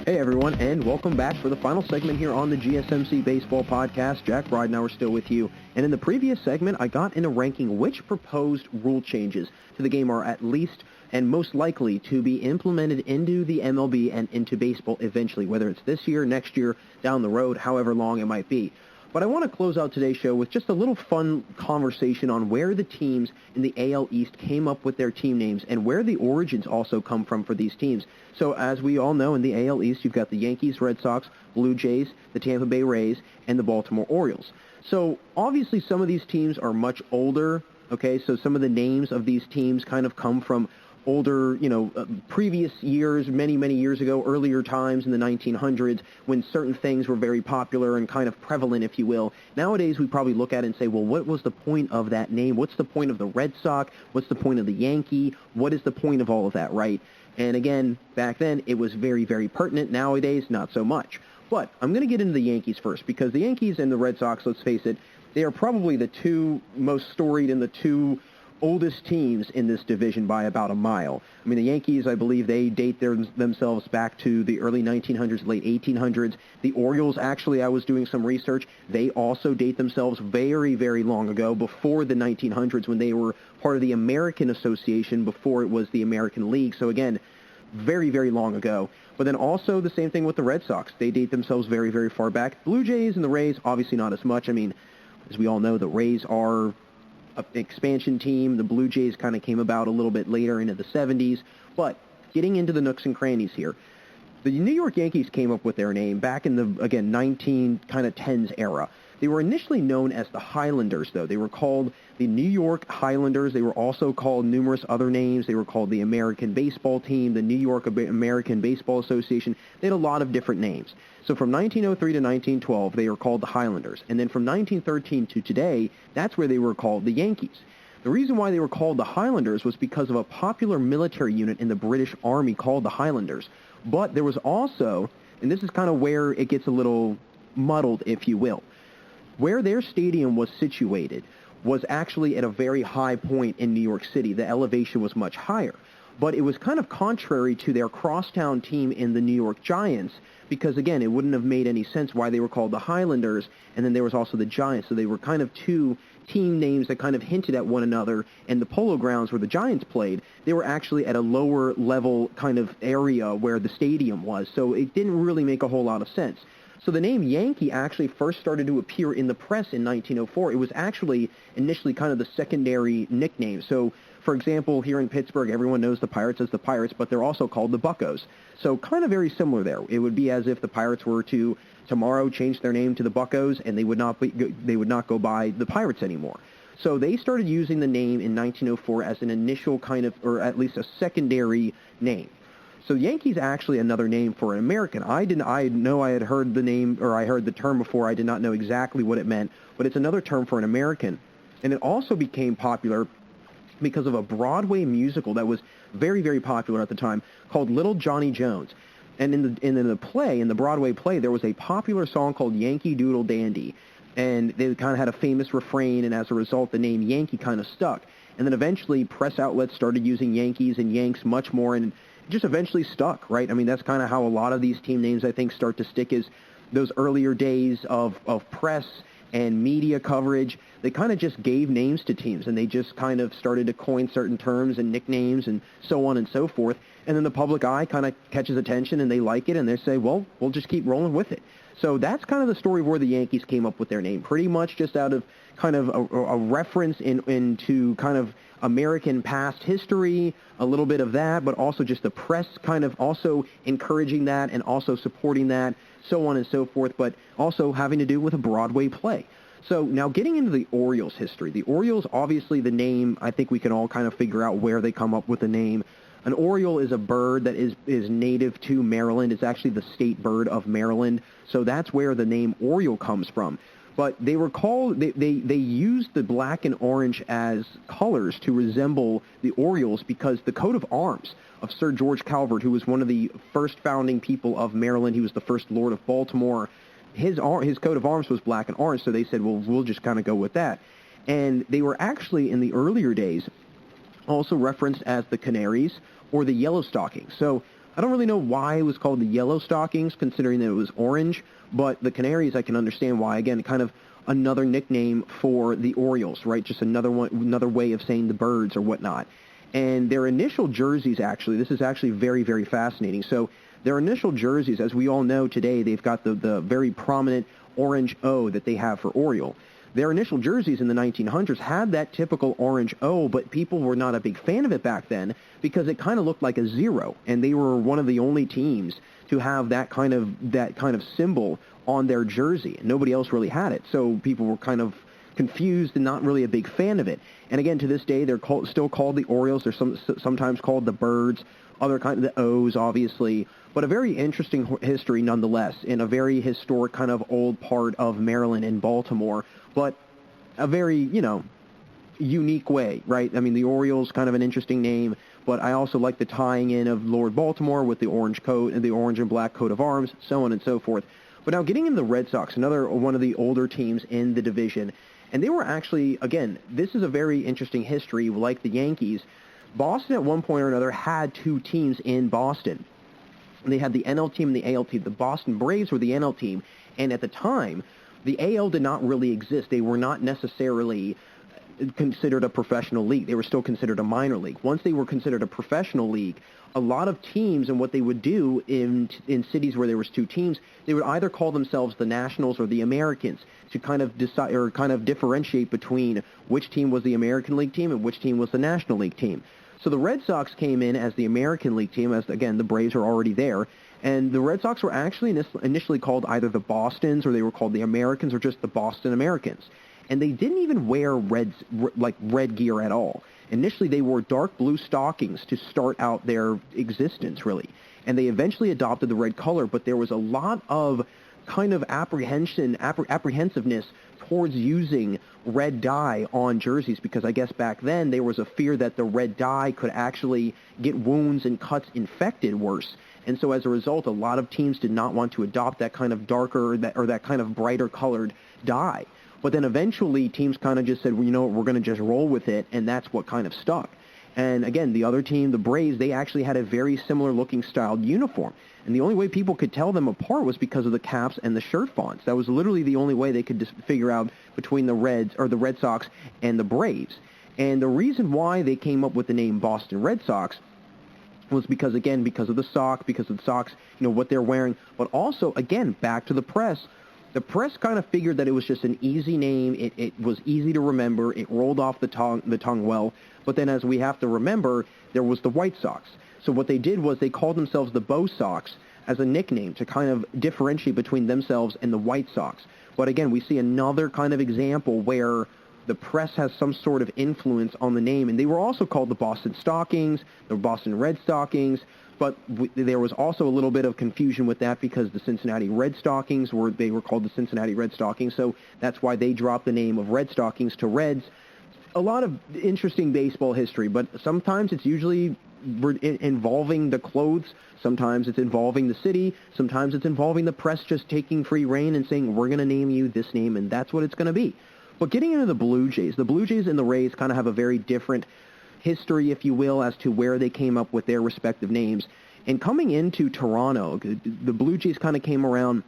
Hey everyone, and welcome back for the final segment here on the GSMC Baseball Podcast. Jack Ridenauer still with you. And in the previous segment, I got into ranking which proposed rule changes to the game are at least and most likely to be implemented into the MLB and into baseball eventually, whether it's this year, next year, down the road, however long it might be. But I want to close out today's show with just a little fun conversation on where the teams in the AL East came up with their team names and where the origins also come from for these teams. So as we all know, in the AL East, you've got the Yankees, Red Sox, Blue Jays, the Tampa Bay Rays, and the Baltimore Orioles. So obviously some of these teams are much older, okay? So some of the names of these teams kind of come from older, previous years, many, many years ago, earlier times in the 1900s when certain things were very popular and kind of prevalent, if you will. Nowadays, we probably look at it and say, well, what was the point of that name? What's the point of the Red Sox? What's the point of the Yankee? What is the point of all of that, right? And again, back then, it was very, very pertinent. Nowadays, not so much. But I'm going to get into the Yankees first because the Yankees and the Red Sox, let's face it, they are probably the two most storied and the two oldest teams in this division by about a mile. I mean, the Yankees, I believe, they date themselves back to the early 1900s, late 1800s. The Orioles, actually, I was doing some research. They also date themselves very, very long ago, before the 1900s, when they were part of the American Association before it was the American League. So again, very, very long ago. But then also the same thing with the Red Sox. They date themselves very, very far back. Blue Jays and the Rays, obviously not as much. I mean, as we all know, the Rays are an expansion team. The Blue Jays kind of came about a little bit later into the 70s. But getting into the nooks and crannies here, the New York Yankees came up with their name back in the, again, 1910s era. They were initially known as the Highlanders, though. They were called the New York Highlanders. They were also called numerous other names. They were called the American Baseball Team, the New York American Baseball Association. They had a lot of different names. So from 1903 to 1912, they were called the Highlanders. And then from 1913 to today, that's where they were called the Yankees. The reason why they were called the Highlanders was because of a popular military unit in the British Army called the Highlanders. But there was also, and this is kind of where it gets a little muddled, if you will, where their stadium was situated was actually at a very high point in New York City. The elevation was much higher. But it was kind of contrary to their crosstown team in the New York Giants, because, again, it wouldn't have made any sense why they were called the Highlanders, and then there was also the Giants. So they were kind of two team names that kind of hinted at one another, and the Polo Grounds where the Giants played, they were actually at a lower level kind of area where the stadium was. So it didn't really make a whole lot of sense. So the name Yankee actually first started to appear in the press in 1904. It was actually initially kind of the secondary nickname. So, for example, here in Pittsburgh, everyone knows the Pirates as the Pirates, but they're also called the Buccos. So kind of very similar there. It would be as if the Pirates were to tomorrow change their name to the Buccos, and they would not go by the Pirates anymore. So they started using the name in 1904 as an initial kind of, or at least a secondary name. So Yankee's actually another name for an American. I know I had heard the name, or I heard the term before. I did not know exactly what it meant, but it's another term for an American. And it also became popular because of a Broadway musical that was very, very popular at the time called Little Johnny Jones. And in the Broadway play, there was a popular song called Yankee Doodle Dandy. And they kind of had a famous refrain, and as a result, the name Yankee kind of stuck. And then eventually, press outlets started using Yankees and Yanks much more, and just eventually stuck, right? I mean, that's kind of how a lot of these team names, I think, start to stick, is those earlier days of press and media coverage. They kind of just gave names to teams, and they just kind of started to coin certain terms and nicknames and so on and so forth. And then the public eye kind of catches attention, and they like it, and they say, well, we'll just keep rolling with it. So that's kind of the story of where the Yankees came up with their name, pretty much just out of kind of a reference into kind of American past history, a little bit of that, but also just the press kind of also encouraging that and also supporting that, so on and so forth, but also having to do with a Broadway play. So now getting into the Orioles history. The Orioles, obviously the name, I think we can all kind of figure out where they come up with the name. An Oriole is a bird that is native to Maryland. It's actually the state bird of Maryland. So that's where the name Oriole comes from. But they were called, they used the black and orange as colors to resemble the Orioles because the coat of arms of Sir George Calvert, who was one of the first founding people of Maryland, he was the first Lord of Baltimore, his coat of arms was black and orange, so they said, well, we'll just kind of go with that. And they were actually, in the earlier days, also referenced as the Canaries or the Yellow Stockings. So I don't really know why it was called the Yellow Stockings, considering that it was orange, but the Canaries, I can understand why. Again, kind of another nickname for the Orioles, right? Just another way of saying the birds or whatnot. And their initial jerseys, actually, this is actually very, very fascinating. So their initial jerseys, as we all know today, they've got the very prominent orange O that they have for Oriole. Their initial jerseys in the 1900s had that typical orange O, but people were not a big fan of it back then because it kind of looked like a zero, and they were one of the only teams to have that kind of symbol on their jersey. Nobody else really had it, so people were kind of confused and not really a big fan of it. And again, to this day, they're still called the Orioles. They're sometimes called the Birds, other kind of the O's, obviously. But a very interesting history nonetheless, in a very historic kind of old part of Maryland and Baltimore, but a very, unique way, right? I mean, the Orioles, kind of an interesting name, but I also like the tying in of Lord Baltimore with the orange coat and the orange and black coat of arms, so on and so forth. But now getting into the Red Sox, another one of the older teams in the division, And they were actually, again, this is a very interesting history, like the Yankees. Boston at one point or another had two teams in Boston. They had the NL team and the AL team. The Boston Braves were the NL team, and at the time, the AL did not really exist. They were not necessarily considered a professional league. They were still considered a minor league. Once they were considered a professional league, a lot of teams, and what they would do in cities where there was two teams, they would either call themselves the Nationals or the Americans to kind of decide or kind of differentiate between which team was the American League team and which team was the National League team. So the Red Sox came in as the American League team, as again the Braves are already there, and the Red Sox were actually initially called either the Bostons, or they were called the Americans, or just the Boston Americans. And they didn't even wear red gear at all. Initially, they wore dark blue stockings to start out their existence, really. And they eventually adopted the red color, but there was a lot of kind of apprehensiveness towards using red dye on jerseys, because I guess back then there was a fear that the red dye could actually get wounds and cuts infected worse. And so as a result, a lot of teams did not want to adopt that kind of darker or that kind of brighter colored dye. But then eventually teams kind of just said, well, you know what, we're going to just roll with it, and that's what kind of stuck. And again, the other team, the Braves, they actually had a very similar looking styled uniform. And the only way people could tell them apart was because of the caps and the shirt fonts. That was literally the only way they could just figure out between the Red Sox and the Braves. And the reason why they came up with the name Boston Red Sox was because of the socks, what they're wearing, but also, again, back to the press. The press kind of figured that it was just an easy name. It was easy to remember. It rolled off the tongue well. But then, as we have to remember, there was the White Sox. So what they did was they called themselves the Bo Sox as a nickname to kind of differentiate between themselves and the White Sox. But again, we see another kind of example where the press has some sort of influence on the name. And they were also called the Boston Stockings, the Boston Red Stockings. But there was also a little bit of confusion with that because the Cincinnati Red Stockings were called the Cincinnati Red Stockings, so that's why they dropped the name of Red Stockings to Reds. A lot of interesting baseball history, but sometimes it's usually involving the clothes, sometimes it's involving the city, sometimes it's involving the press just taking free reign and saying, we're going to name you this name, and that's what it's going to be. But getting into the Blue Jays and the Rays kind of have a very different history, if you will, as to where they came up with their respective names. And coming into Toronto, the Blue Jays kind of came around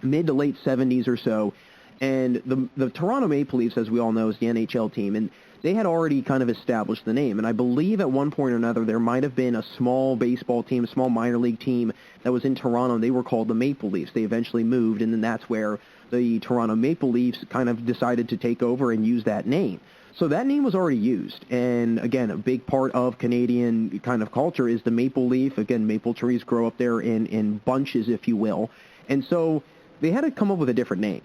mid to late 70s or so, and the Toronto Maple Leafs, as we all know, is the NHL team, and they had already kind of established the name. And I believe at one point or another there might have been a small baseball team, a small minor league team that was in Toronto. They were called the Maple Leafs. They eventually moved, and then that's where the Toronto Maple Leafs kind of decided to take over and use that name. So that name was already used, and again, a big part of Canadian kind of culture is the maple leaf. Again, maple trees grow up there in bunches, if you will, and so they had to come up with a different name.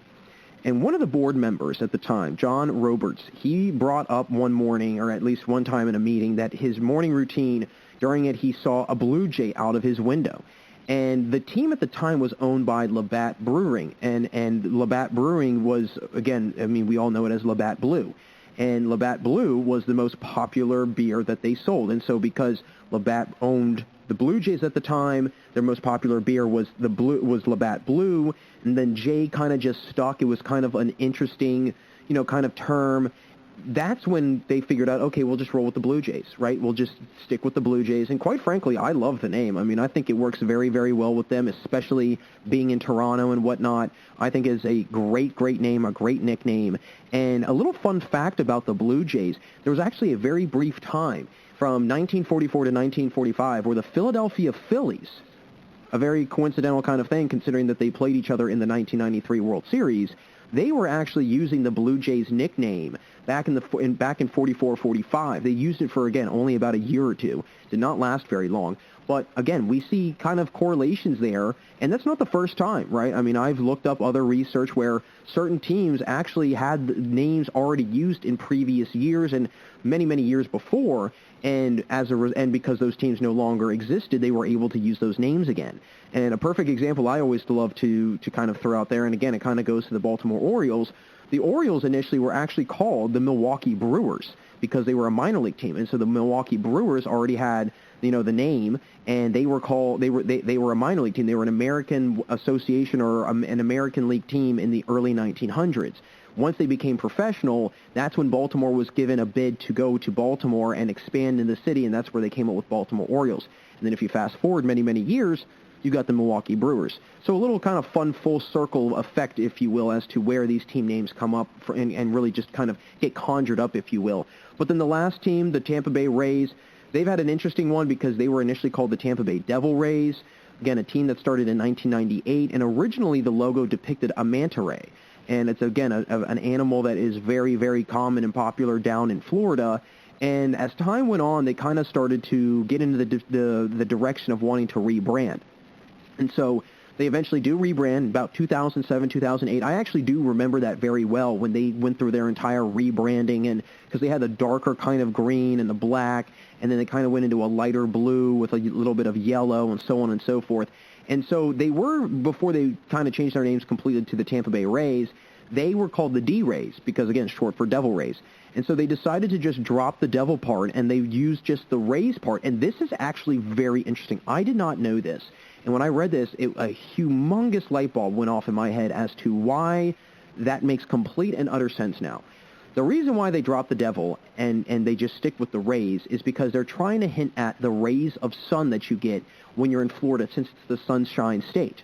And one of the board members at the time, John Roberts, he brought up one morning, or at least one time in a meeting, that his morning routine, during it, he saw a blue jay out of his window. And the team at the time was owned by Labatt Brewing, and Labatt Brewing was, again, I mean, we all know it as Labatt Blue. And Labatt Blue was the most popular beer that they sold. And so because Labatt owned the Blue Jays at the time, their most popular beer was Labatt Blue, and then Jay kind of just stuck. It was kind of an interesting, kind of term. That's when they figured out, okay, we'll just roll with the Blue Jays, right? We'll just stick with the Blue Jays. And quite frankly, I love the name. I mean, I think it works very, very well with them, especially being in Toronto and whatnot. I think it's a great, great name, a great nickname. And a little fun fact about the Blue Jays, there was actually a very brief time from 1944 to 1945 where the Philadelphia Phillies, a very coincidental kind of thing considering that they played each other in the 1993 World Series, they were actually using the Blue Jays nickname back in 44-45. They used it for, again, only about a year or two. Did not last very long. But, again, we see kind of correlations there, and that's not the first time, right? I mean, I've looked up other research where certain teams actually had names already used in previous years and many, many years before, and because those teams no longer existed, they were able to use those names again. And a perfect example I always love to kind of throw out there, and again, it kind of goes to the Baltimore Orioles. The Orioles initially were actually called the Milwaukee Brewers because they were a minor league team, and so the Milwaukee Brewers already had the name, and they were a minor league team. They were an American association or an American league team in the early 1900s. once they became professional, that's when Baltimore was given a bid to go to Baltimore and expand in the city, and that's where they came up with Baltimore Orioles. And then if you fast forward many, many years, you got the Milwaukee Brewers. So a little kind of fun full circle effect, if you will, as to where these team names come up and really just kind of get conjured up, if you will. But then the last team, the Tampa Bay Rays, they've had an interesting one because they were initially called the Tampa Bay Devil Rays. Again, a team that started in 1998, and originally the logo depicted a manta ray. And it's, again, an animal that is very, very common and popular down in Florida. And as time went on, they kind of started to get into the direction of wanting to rebrand. And so they eventually do rebrand about 2007, 2008. I actually do remember that very well when they went through their entire rebranding, and because they had the darker kind of green and the black, and then they kind of went into a lighter blue with a little bit of yellow and so on and so forth. And so they were, before they kind of changed their names completely to the Tampa Bay Rays, they were called the D-Rays because, again, short for Devil Rays. And so they decided to just drop the Devil part, and they used just the Rays part. And this is actually very interesting. I did not know this. And when I read this, a humongous light bulb went off in my head as to why that makes complete and utter sense now. The reason why they dropped the Devil and they just stick with the Rays is because they're trying to hint at the rays of sun that you get when you're in Florida, since it's the sunshine state.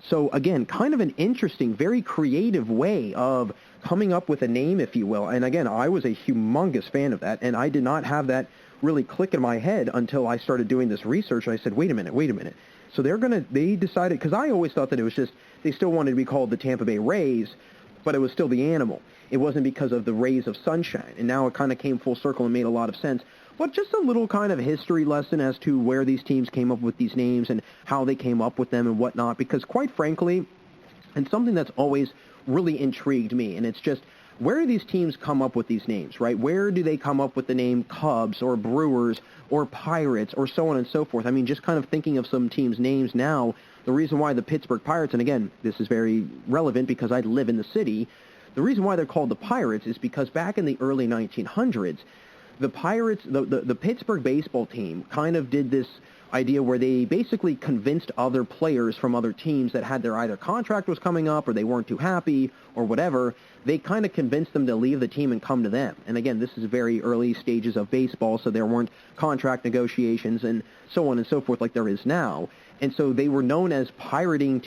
So again, kind of an interesting, very creative way of coming up with a name, if you will. And again, I was a humongous fan of that, and I did not have that really click in my head until I started doing this research. I said, wait a minute. So they decided, because I always thought that it was just, they still wanted to be called the Tampa Bay Rays, but it was still the animal. It wasn't because of the rays of sunshine. And now it kind of came full circle and made a lot of sense. But just a little kind of history lesson as to where these teams came up with these names and how they came up with them and whatnot. Because quite frankly, and something that's always really intrigued me, and it's just, where do these teams come up with these names, right? Where do they come up with the name Cubs or Brewers or Pirates or so on and so forth? I mean, just kind of thinking of some teams' names now, the reason why the Pittsburgh Pirates, and again, this is very relevant because I live in the city, the reason why they're called the Pirates is because back in the early 1900s, the Pirates, the Pittsburgh baseball team kind of did this idea where they basically convinced other players from other teams that had their either contract was coming up or they weren't too happy or whatever, they kind of convinced them to leave the team and come to them. And again, this is very early stages of baseball, so there weren't contract negotiations and so on and so forth like there is now. And so they were known as pirating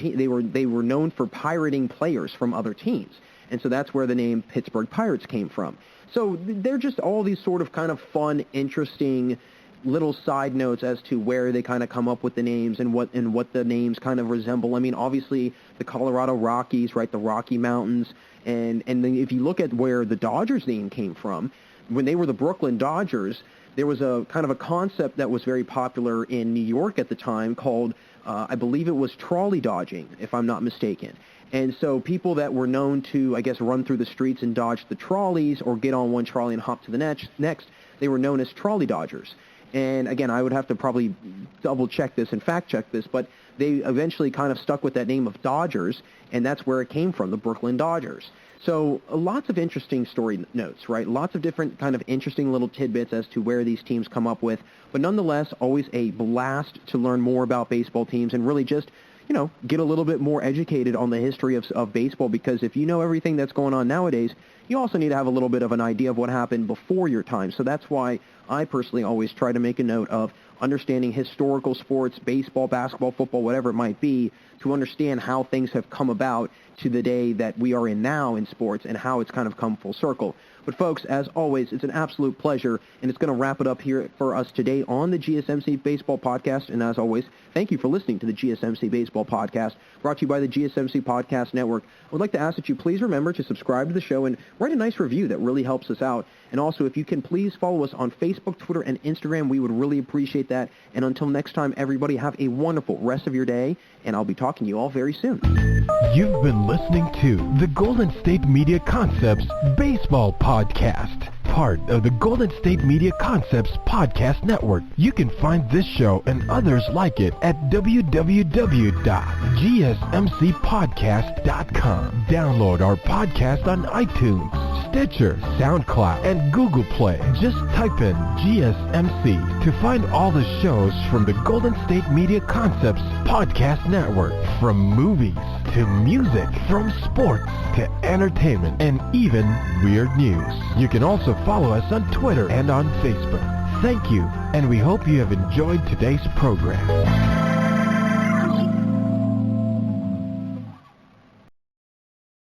they were known for pirating players from other teams. And so that's where the name Pittsburgh Pirates came from. So they're just all these sort of kind of fun, interesting little side notes as to where they kind of come up with the names and what the names kind of resemble. I mean, obviously the Colorado Rockies, right, the Rocky Mountains, and then if you look at where the Dodgers name came from, when they were the Brooklyn Dodgers, there was a kind of a concept that was very popular in New York at the time called, I believe it was trolley dodging, if I'm not mistaken. And so people that were known to, I guess, run through the streets and dodge the trolleys or get on one trolley and hop to the next, they were known as trolley dodgers. And again, I would have to probably double-check this and fact-check this, but they eventually kind of stuck with that name of Dodgers, and that's where it came from, the Brooklyn Dodgers. So lots of interesting story notes, right? Lots of different kind of interesting little tidbits as to where these teams come up with. But nonetheless, always a blast to learn more about baseball teams and really just, you know, get a little bit more educated on the history of baseball, because if you know everything that's going on nowadays, you also need to have a little bit of an idea of what happened before your time. So that's why I personally always try to make a note of understanding historical sports, baseball, basketball, football, whatever it might be, to understand how things have come about to the day that we are in now in sports and how it's kind of come full circle. But folks, as always, it's an absolute pleasure, and it's going to wrap it up here for us today on the GSMC Baseball Podcast. And as always, thank you for listening to the GSMC Baseball Podcast, brought to you by the GSMC Podcast Network. I would like to ask that you please remember to subscribe to the show and write a nice review. That really helps us out. And also, if you can please follow us on Facebook, Twitter, and Instagram, we would really appreciate that. And until next time, everybody, have a wonderful rest of your day, and I'll be talking to you all very soon. You've been listening to the Golden State Media Concepts Baseball Podcast. part of the Golden State Media Concepts Podcast Network. You can find this show and others like it at www.gsmcpodcast.com. Download our podcast on iTunes, Stitcher, SoundCloud, and Google Play. Just type in GSMC to find all the shows from the Golden State Media Concepts Podcast Network. From movies to music, from sports to entertainment, and even weird news. You can also follow us on Twitter and on Facebook. Thank you, and we hope you have enjoyed today's program.